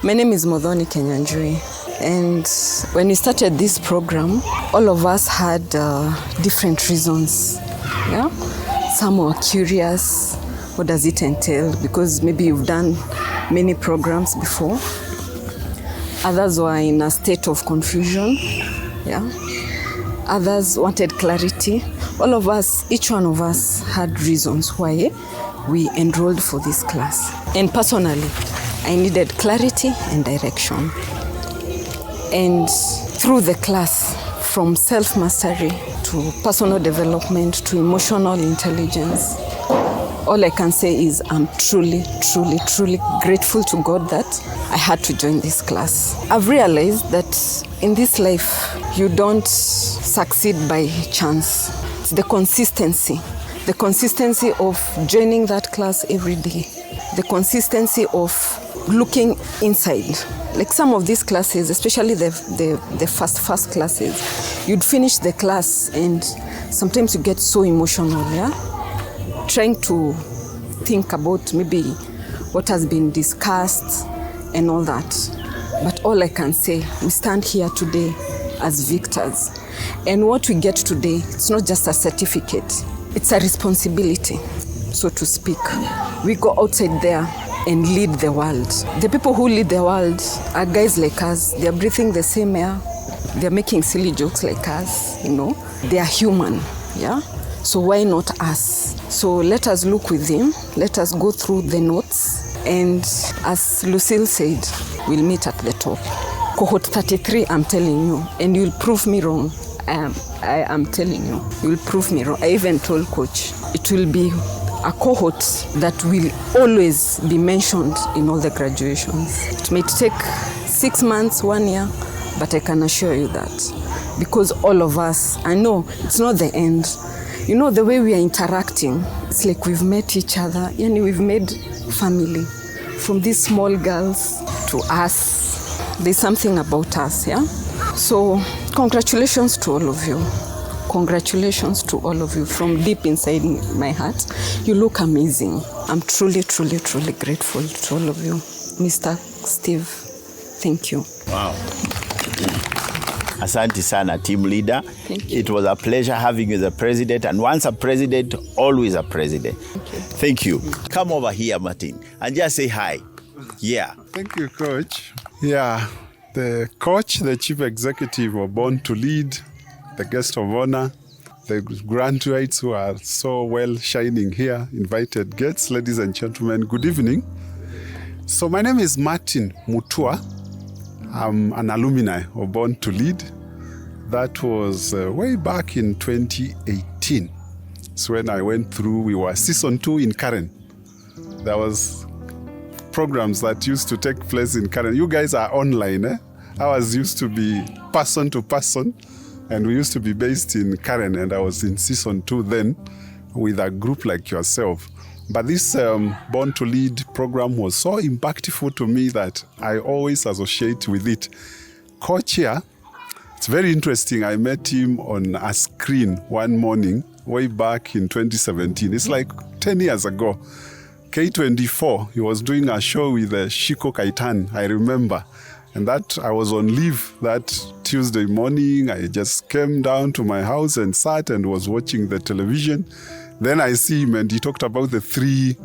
My name is Muthoni Kenyanjui, and when we started this program, all of us had different reasons. Yeah? Some were curious. What does it entail? Because maybe you've done many programs before. Others were in a state of confusion. Yeah. Others wanted clarity. All of us, each one of us had reasons why we enrolled for this class. And personally, I needed clarity and direction. And through the class, from self-mastery to personal development to emotional intelligence, all I can say is I'm truly, truly, truly grateful to God that I had to join this class. I've realized that in this life, you don't succeed by chance. It's the consistency of joining that class every day, the consistency of looking inside. Like some of these classes, especially the first classes, you'd finish the class and sometimes you get so emotional, yeah? Trying to think about maybe what has been discussed and all that. But all I can say, we stand here today as victors. And what we get today, it's not just a certificate, it's a responsibility, so to speak. We go outside there and lead the world. The people who lead the world are guys like us. They're breathing the same air. They're making silly jokes like us, you know. They are human, yeah? So why not us? So let us look with him. Let us go through the notes. And as Lucille said, we'll meet at the top. Cohort 33, I'm telling you, and you'll prove me wrong. I am telling you, you'll prove me wrong. I even told Coach, it will be a cohort that will always be mentioned in all the graduations. It may take 6 months, 1 year, but I can assure you that. Because all of us, I know it's not the end. You know, the way we are interacting, it's like we've met each other, and we've made family. From these small girls to us, there's something about us, yeah? So, congratulations to all of you. Congratulations to all of you from deep inside my heart. You look amazing. I'm truly, truly, truly grateful to all of you. Mr. Steve, thank you. Wow. Asante sana, team leader. Thank you. It was a pleasure having you as a president, and once a president, always a president. Thank you. Come over here, Martin, and just say hi. Yeah. Thank you, Coach. Yeah, the coach, the chief executive of Born to Lead, the guest of honor, the graduates who are so well shining here, invited guests, ladies and gentlemen, good evening. So my name is Martin Mutua. I'm an alumni of Born to Lead. That was way back in 2018. So when I went through, we were season 2 in Karen. There was programs that used to take place in Karen. You guys are online, eh? Ours used to be person to person, and we used to be based in Karen, and I was in season 2 then with a group like yourself. But this Born to Lead program was so impactful to me that I always associate with it. Coach here, it's very interesting. I met him on a screen one morning way back in 2017. It's like 10 years ago. K24, he was doing a show with Shiko Kaitan, I remember. And that I was on leave that Tuesday morning. I just came down to my house and sat and was watching the television. Then I see him and he talked about the three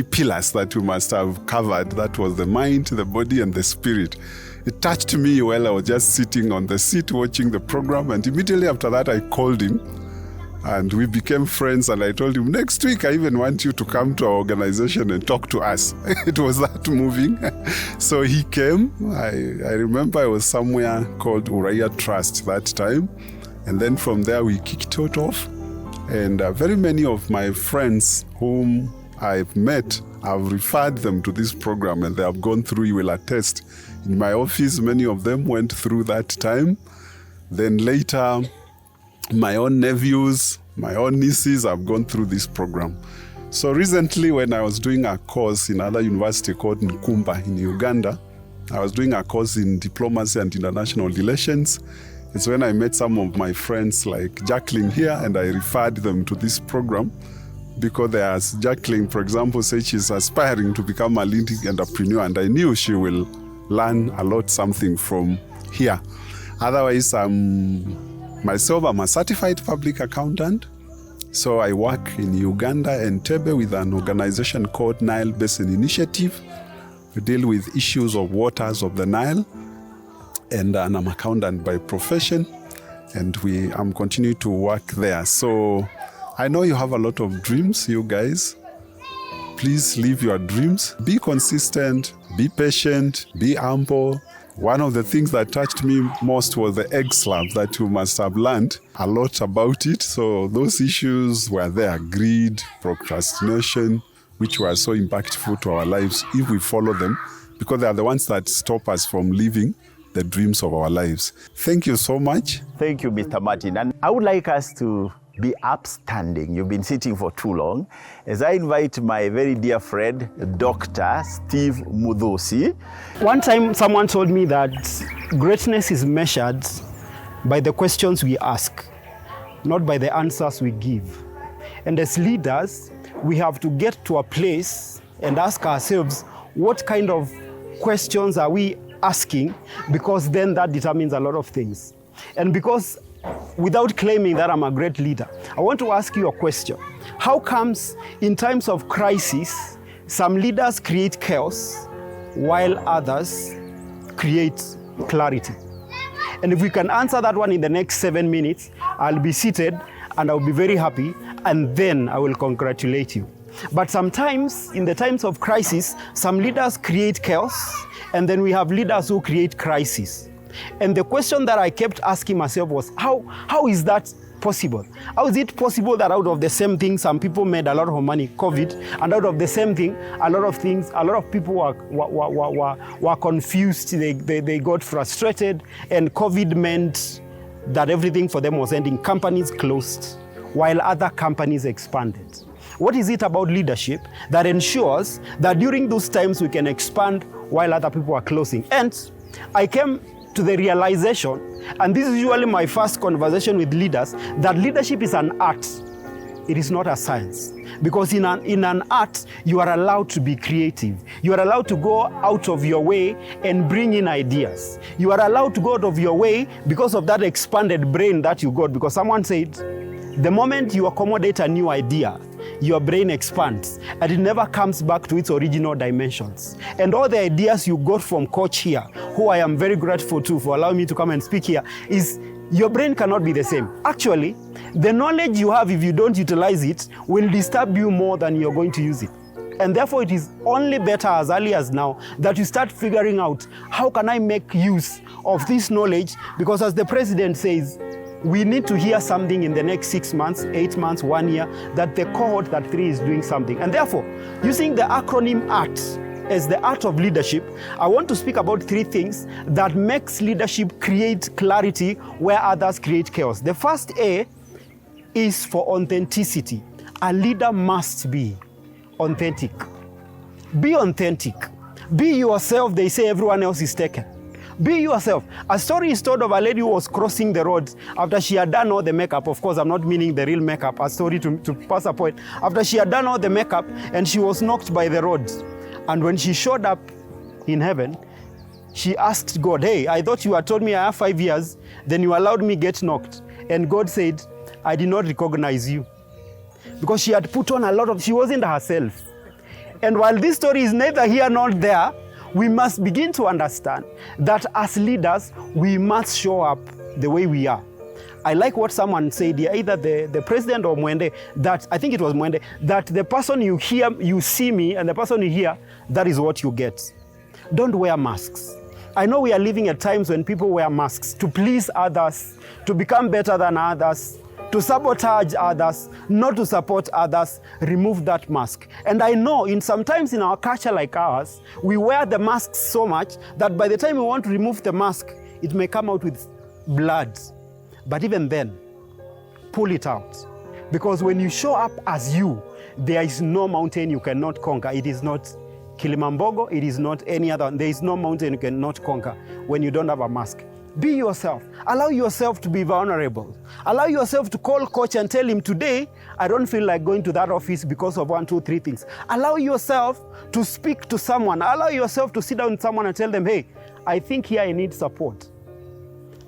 pillars that we must have covered. That was the mind, the body, and the spirit. It touched me while I was just sitting on the seat watching the program. And immediately after that, I called him and we became friends. And I told him, next week, I even want you to come to our organization and talk to us. It was that moving. So he came. I remember I was somewhere called Uriah Trust that time. And then from there, we kicked it off. And very many of my friends whom I've met, I've referred them to this program and they have gone through, you will attest. In my office, many of them went through that time. Then later, my own nephews, my own nieces have gone through this program. So recently, when I was doing a course in another university called Nkumba in Uganda, I was doing a course in diplomacy and international relations. It's when I met some of my friends like Jacqueline here, and I referred them to this program because there's Jacqueline, for example, said she's aspiring to become a leading entrepreneur, and I knew she will learn a lot something from here. Otherwise, myself, I'm a certified public accountant. So I work in Uganda, Entebbe, with an organization called Nile Basin Initiative. We deal with issues of waters of the Nile. And I'm an accountant by profession, and I'm continuing to work there. So I know you have a lot of dreams, you guys. Please live your dreams. Be consistent, be patient, be humble. One of the things that touched me most was the egg slab that you must have learned a lot about it. So those issues were there, greed, procrastination, which were so impactful to our lives if we follow them, because they are the ones that stop us from living the dreams of our lives. Thank you so much. Thank you, Mr. Martin. And I would like us to be upstanding. You've been sitting for too long. As I invite my very dear friend, Dr. Steve Mudhosi. One time someone told me that greatness is measured by the questions we ask, not by the answers we give. And as leaders, we have to get to a place and ask ourselves, what kind of questions are we asking? Because then that determines a lot of things. And because without claiming that I'm a great leader, I want to ask you a question. How comes in times of crisis, some leaders create chaos while others create clarity? And if we can answer that one in the next 7 minutes, I'll be seated and I'll be very happy, and then I will congratulate you. But sometimes, in the times of crisis, some leaders create chaos, and then we have leaders who create crisis. And the question that I kept asking myself was, how is that possible? How is it possible that out of the same thing, some people made a lot of money, COVID, and out of the same thing, a lot of people were confused, they got frustrated, and COVID meant that everything for them was ending. Companies closed, while other companies expanded. What is it about leadership that ensures that during those times we can expand while other people are closing? And I came to the realization, and this is usually my first conversation with leaders, that leadership is an art. It is not a science. Because in an art, you are allowed to be creative. You are allowed to go out of your way and bring in ideas. You are allowed to go out of your way because of that expanded brain that you got. Because someone said, the moment you accommodate a new idea, your brain expands and it never comes back to its original dimensions. And all the ideas you got from Coach here, who I am very grateful to for allowing me to come and speak here, is your brain cannot be the same. Actually, the knowledge you have, if you don't utilize it, will disturb you more than you're going to use it. And therefore, it is only better as early as now that you start figuring out, how can I make use of this knowledge? Because as the president says, we need to hear something in the next 6 months, 8 months, 1 year, that the cohort that 3 is doing something. And therefore, using the acronym ART as the art of leadership, I want to speak about 3 things that makes leadership create clarity where others create chaos. The first A is for authenticity. A leader must be authentic. Be authentic. Be yourself. They say everyone else is taken. Be yourself. A story is told of a lady who was crossing the road after she had done all the makeup. Of course, I'm not meaning the real makeup, a story to pass a point. After she had done all the makeup and she was knocked by the road. And when she showed up in heaven, she asked God, hey, I thought you had told me I have 5 years, then you allowed me get knocked. And God said, I did not recognize you. Because she had put on she wasn't herself. And while this story is neither here nor there, we must begin to understand that as leaders, we must show up the way we are. I like what someone said here, either the president or Mwende, that, I think it was Mwende, that the person you hear, you see me, and the person you hear, that is what you get. Don't wear masks. I know we are living at times when people wear masks to please others, to become better than others, to sabotage others, not to support others. Remove that mask. And I know sometimes in our culture like ours, we wear the mask so much that by the time we want to remove the mask, it may come out with blood. But even then, pull it out. Because when you show up as you, there is no mountain you cannot conquer. It is not Kilimambogo, it is not any other. There is no mountain you cannot conquer when you don't have a mask. Be yourself. Allow yourself to be vulnerable. Allow yourself to call Coach and tell him, today, I don't feel like going to that office because of 1, 2, 3 things. Allow yourself to speak to someone. Allow yourself to sit down with someone and tell them, hey, I think here I need support.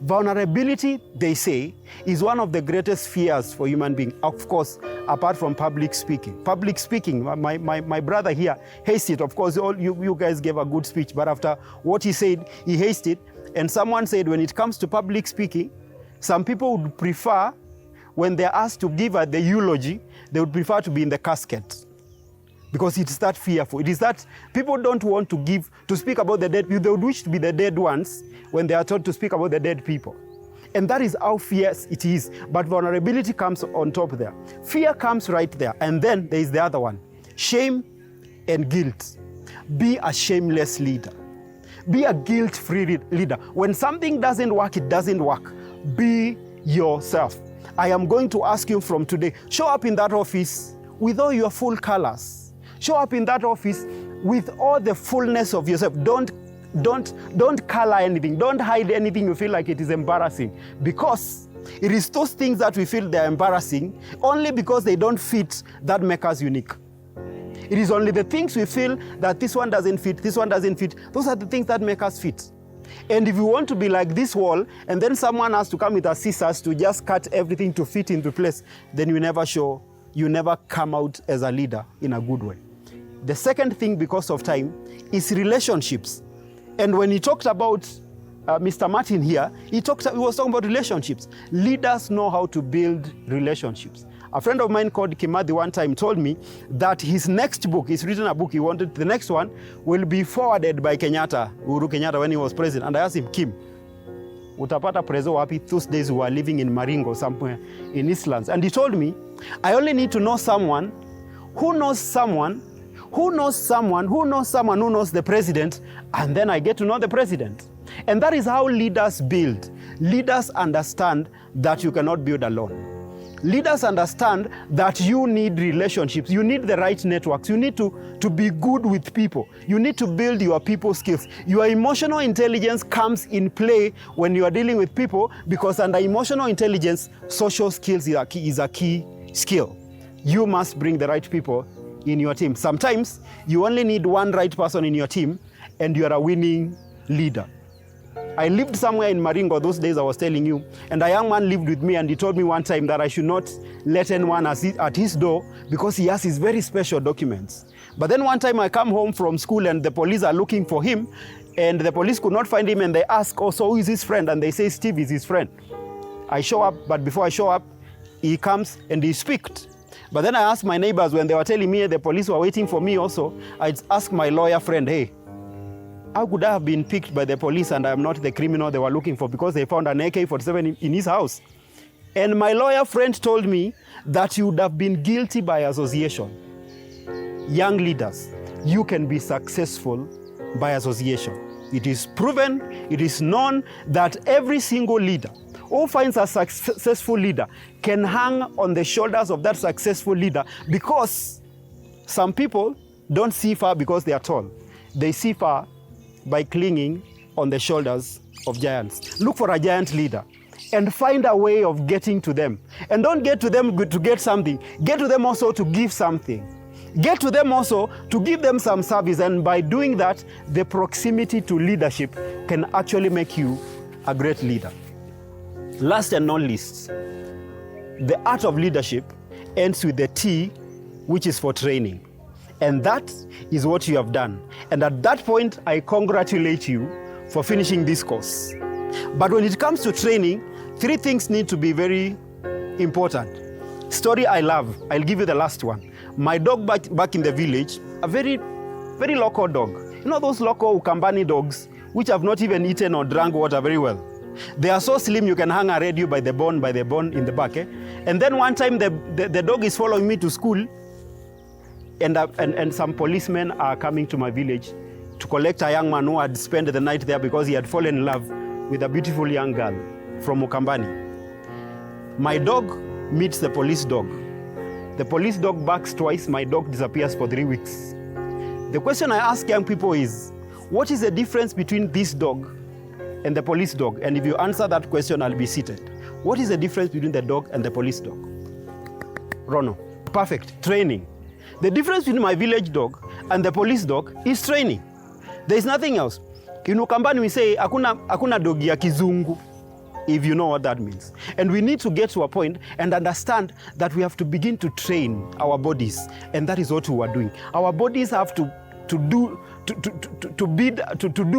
Vulnerability, they say, is one of the greatest fears for human beings. Of course, apart from public speaking. Public speaking, my brother here hates it. Of course, all you guys gave a good speech, but after what he said, he hates it. And someone said when it comes to public speaking, some people would prefer, when they're asked to give the eulogy, they would prefer to be in the casket. Because it's that fearful. It is that people don't want to speak about the dead people. They would wish to be the dead ones when they are told to speak about the dead people. And that is how fierce it is. But vulnerability comes on top there. Fear comes right there. And then there is the other one. Shame and guilt. Be a shameless leader. Be a guilt-free leader. When something doesn't work, it doesn't work. Be yourself. I am going to ask you from today, show up in that office with all your full colors. Show up in that office with all the fullness of yourself. Don't color anything. Don't hide anything you feel like it is embarrassing. Because it is those things that we feel they're embarrassing only because they don't fit that make us unique. It is only the things we feel that this one doesn't fit, this one doesn't fit. Those are the things that make us fit. And if you want to be like this wall, and then someone has to come with a scissors to just cut everything to fit into place, then you never come out as a leader in a good way. The second thing, because of time, is relationships. And when he talked about Mr. Martin here, he was talking about relationships. Leaders know how to build relationships. A friend of mine called Kimathi one time told me that his next book, he's written a book, he wanted the next one will be forwarded by Uhuru Kenyatta when he was president. And I asked him, Kim, utapata prezo wapi those days who are living in Maringo somewhere in Eastlands? And he told me, I only need to know someone who knows someone who knows someone who knows someone who knows the president, and then I get to know the president. And that is how leaders build. Leaders understand that you cannot build alone. Leaders understand that you need relationships. You need the right networks. You need to be good with people. You need to build your people skills. Your emotional intelligence comes in play when you are dealing with people, because under emotional intelligence, social skills is a key skill. You must bring the right people in your team. Sometimes you only need one right person in your team and you are a winning leader. I lived somewhere in Maringo those days I was telling you, and a young man lived with me, and he told me one time that I should not let anyone at his door because he has his very special documents. But then one time I come home from school and the police are looking for him, and the police could not find him, and they ask, oh, so who is his friend? And they say, Steve is his friend. I show up, but before I show up, he comes and he speaks. But then I asked my neighbors when they were telling me the police were waiting for me also, I asked my lawyer friend, hey, how could I have been picked by the police and I'm not the criminal they were looking for, because they found an AK-47 in his house? And my lawyer friend told me that you would have been guilty by association. Young leaders, you can be successful by association. It is proven, it is known that every single leader who finds a successful leader can hang on the shoulders of that successful leader, because some people don't see far because they are tall. They see far by clinging on the shoulders of giants. Look for a giant leader and find a way of getting to them. And don't get to them to get something. Get to them also to give something. Get to them also to give them some service. And by doing that, the proximity to leadership can actually make you a great leader. Last and not least, the art of leadership ends with the T, which is for training. And that is what you have done. And at that point, I congratulate you for finishing this course. But when it comes to training, 3 things need to be very important. Story I love. I'll give you the last one. My dog back in the village, a very, very local dog. You know those local Ukambani dogs, which have not even eaten or drank water very well. They are so slim you can hang a radio by the bone in the back. And then one time the dog is following me to school, and some policemen are coming to my village to collect a young man who had spent the night there because he had fallen in love with a beautiful young girl from Ukambani. My dog meets the police dog. The police dog barks twice, my dog disappears for 3 weeks. The question I ask young people is, what is the difference between this dog and the police dog? And if you answer that question, I'll be seated. What is the difference between the dog and the police dog? Rono, perfect, training. The difference between my village dog and the police dog is training. There is nothing else. In Ukambani we say, hakuna dogi ya kizungu, if you know what that means. And we need to get to a point and understand that we have to begin to train our bodies. And that is what we are doing. Our bodies have to do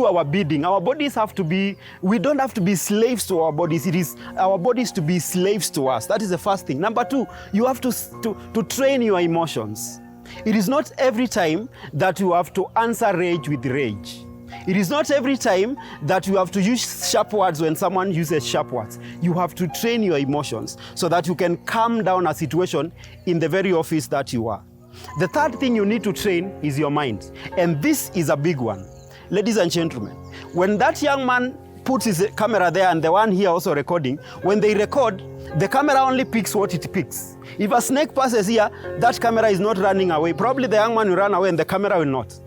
our bidding. Our bodies have to be, we don't have to be slaves to our bodies. It is our bodies to be slaves to us. That is the first thing. Number 2, you have to train your emotions. It is not every time that you have to answer rage with rage. It is not every time that you have to use sharp words when someone uses sharp words. You have to train your emotions so that you can calm down a situation in the very office that you are. The third thing you need to train is your mind. And this is a big one. Ladies and gentlemen, when that young man puts his camera there and the one here also recording, when they record, the camera only picks what it picks. If a snake passes here, that camera is not running away. Probably the young man will run away and the camera will not.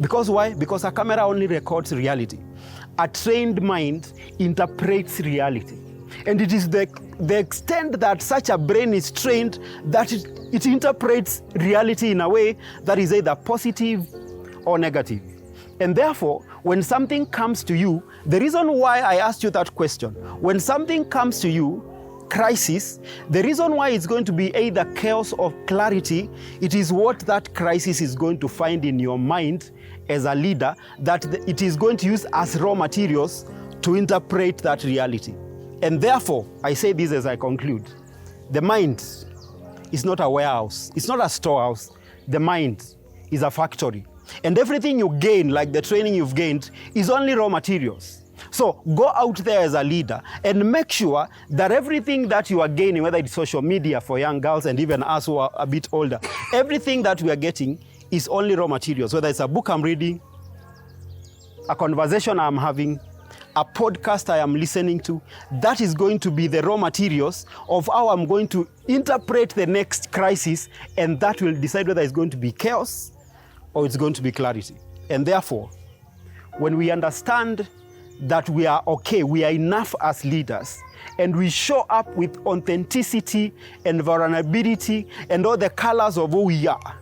Because why? Because a camera only records reality. A trained mind interprets reality. And it is the extent that such a brain is trained that it interprets reality in a way that is either positive or negative. And therefore, when something comes to you, the reason why I asked you that question, when something comes to you, crisis, the reason why it's going to be either chaos or clarity, it is what that crisis is going to find in your mind as a leader that it is going to use as raw materials to interpret that reality. And therefore, I say this as I conclude, the mind is not a warehouse, it's not a storehouse, the mind is a factory. And everything you gain, like the training you've gained, is only raw materials. So go out there as a leader and make sure that everything that you are gaining, whether it's social media for young girls and even us who are a bit older, everything that we are getting is only raw materials, whether it's a book I'm reading, a conversation I'm having, a podcast I am listening to. That is going to be the raw materials of how I'm going to interpret the next crisis, and that will decide whether it's going to be chaos or it's going to be clarity. And therefore, when we understand that we are okay, we are enough as leaders, and we show up with authenticity and vulnerability and all the colors of who we are,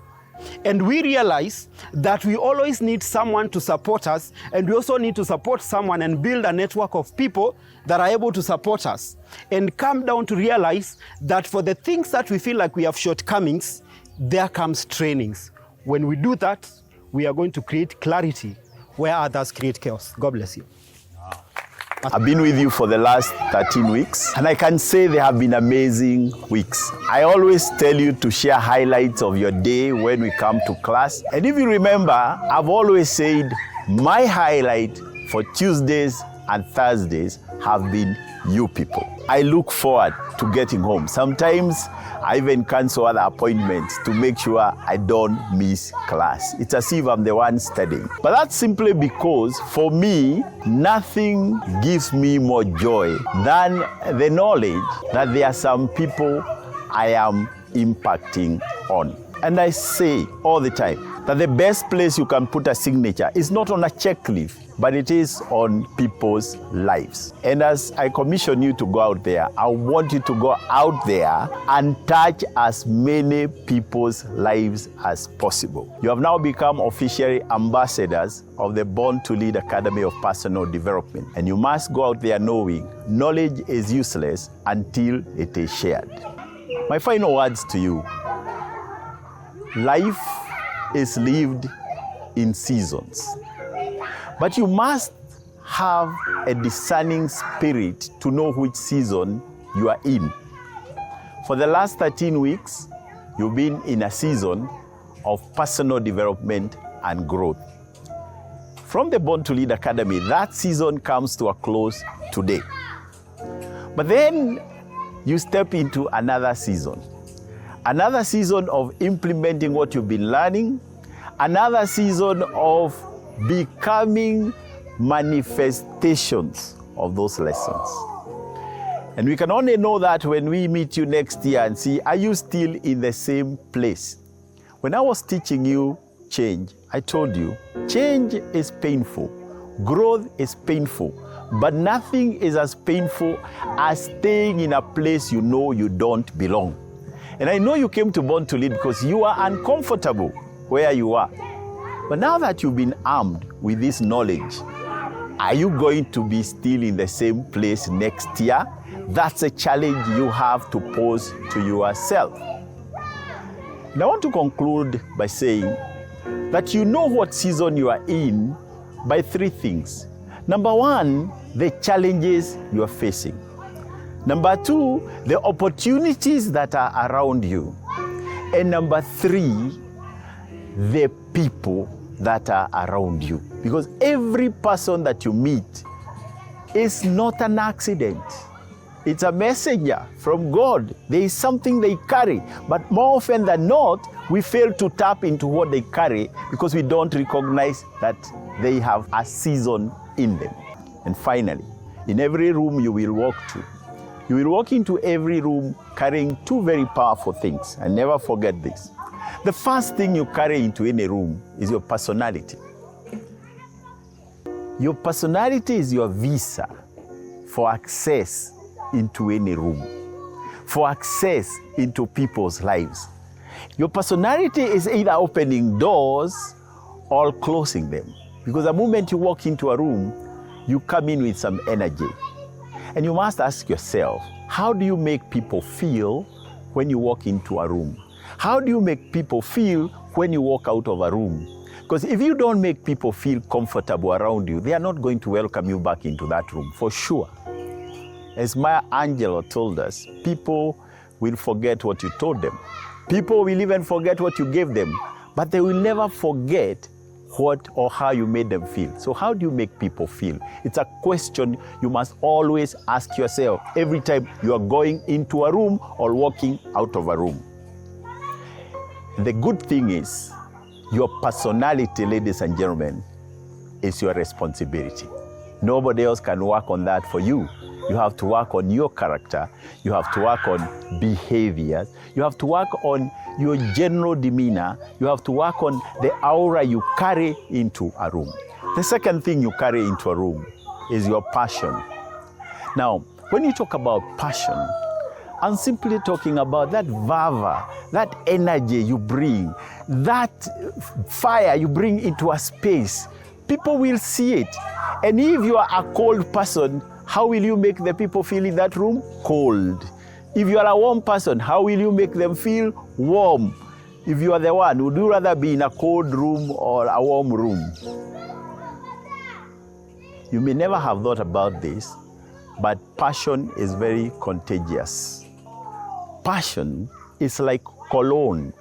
and we realize that we always need someone to support us, and we also need to support someone and build a network of people that are able to support us, and come down to realize that for the things that we feel like we have shortcomings, there comes trainings. When we do that, we are going to create clarity where others create chaos. God bless you. I've been with you for the last 13 weeks, and I can say they have been amazing weeks. I always tell you to share highlights of your day when we come to class. And if you remember, I've always said my highlight for Tuesdays and Thursdays have been you people. I look forward to getting home. Sometimes I even cancel other appointments to make sure I don't miss class. It's as if I'm the one studying. But that's simply because, for me, nothing gives me more joy than the knowledge that there are some people I am impacting on. And I say all the time that the best place you can put a signature is not on a checklist, but it is on people's lives. And as I commission you to go out there, I want you to go out there and touch as many people's lives as possible. You have now become officially ambassadors of the Born to Lead Academy of Personal Development. And you must go out there knowing knowledge is useless until it is shared. My final words to you: life is lived in seasons, but you must have a discerning spirit to know which season you are in. For the last 13 weeks, you've been in a season of personal development and growth. From the Born to Lead Academy, that season comes to a close today. But then you step into another season of implementing what you've been learning, another season of becoming manifestations of those lessons. And we can only know that when we meet you next year and see, are you still in the same place? When I was teaching you change, I told you, change is painful, growth is painful, but nothing is as painful as staying in a place you know you don't belong. And I know you came to Born to Lead because you are uncomfortable where you are. But now that you've been armed with this knowledge, are you going to be still in the same place next year? That's a challenge you have to pose to yourself. And I want to conclude by saying that you know what season you are in by three things. Number one, the challenges you are facing. Number two, the opportunities that are around you. And number three, the people that are around you. Because every person that you meet is not an accident. It's a messenger from God. There is something they carry. But more often than not, we fail to tap into what they carry because we don't recognize that they have a season in them. And finally, in every room you will walk to, you will walk into every room carrying two very powerful things. And never forget this. The first thing you carry into any room is your personality. Your personality is your visa for access into any room, for access into people's lives. Your personality is either opening doors or closing them. Because the moment you walk into a room, you come in with some energy. And you must ask yourself, how do you make people feel when you walk into a room? How do you make people feel when you walk out of a room? Because if you don't make people feel comfortable around you, they are not going to welcome you back into that room, for sure. As Maya Angelou told us, people will forget what you told them. People will even forget what you gave them, but they will never forget what or how you made them feel. So how do you make people feel? It's a question you must always ask yourself every time you are going into a room or walking out of a room. The good thing is, your personality, ladies and gentlemen, is your responsibility. Nobody else can work on that for you. You have to work on your character. You have to work on behaviors. You have to work on your general demeanor. You have to work on the aura you carry into a room. The second thing you carry into a room is your passion. Now, when you talk about passion, I'm simply talking about that fervor, that energy you bring, that fire you bring into a space. People will see it. And if you are a cold person, how will you make the people feel in that room? Cold. If you are a warm person, how will you make them feel? Warm. If you are the one, would you rather be in a cold room or a warm room? You may never have thought about this, but passion is very contagious. Passion is like cologne.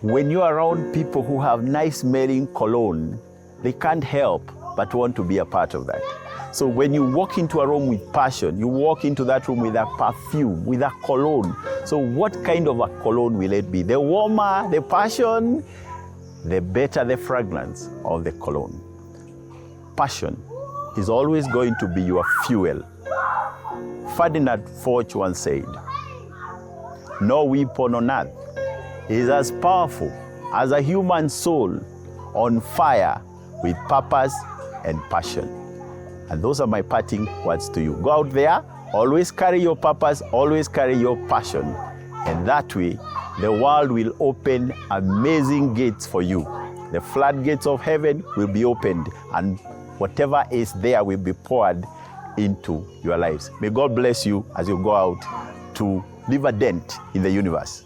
When you're around people who have nice smelling cologne, they can't help but want to be a part of that. So when you walk into a room with passion, you walk into that room with a perfume, with a cologne. So what kind of a cologne will it be? The warmer the passion, the better the fragrance of the cologne. Passion is always going to be your fuel. Ferdinand Foch once said, "No weapon on earth is as powerful as a human soul on fire with purpose and passion." And those are my parting words to you. Go out there, always carry your purpose, always carry your passion. And that way, the world will open amazing gates for you. The floodgates of heaven will be opened, and whatever is there will be poured into your lives. May God bless you as you go out to leave a dent in the universe.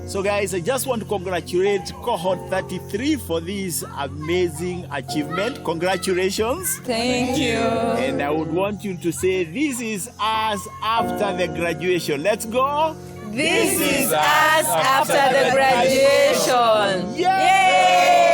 So guys, I just want to congratulate Cohort 33 for this amazing achievement. Congratulations. Thank you. And I would want you to say, this is us after the graduation. Let's go. This is us after the graduation. Yay!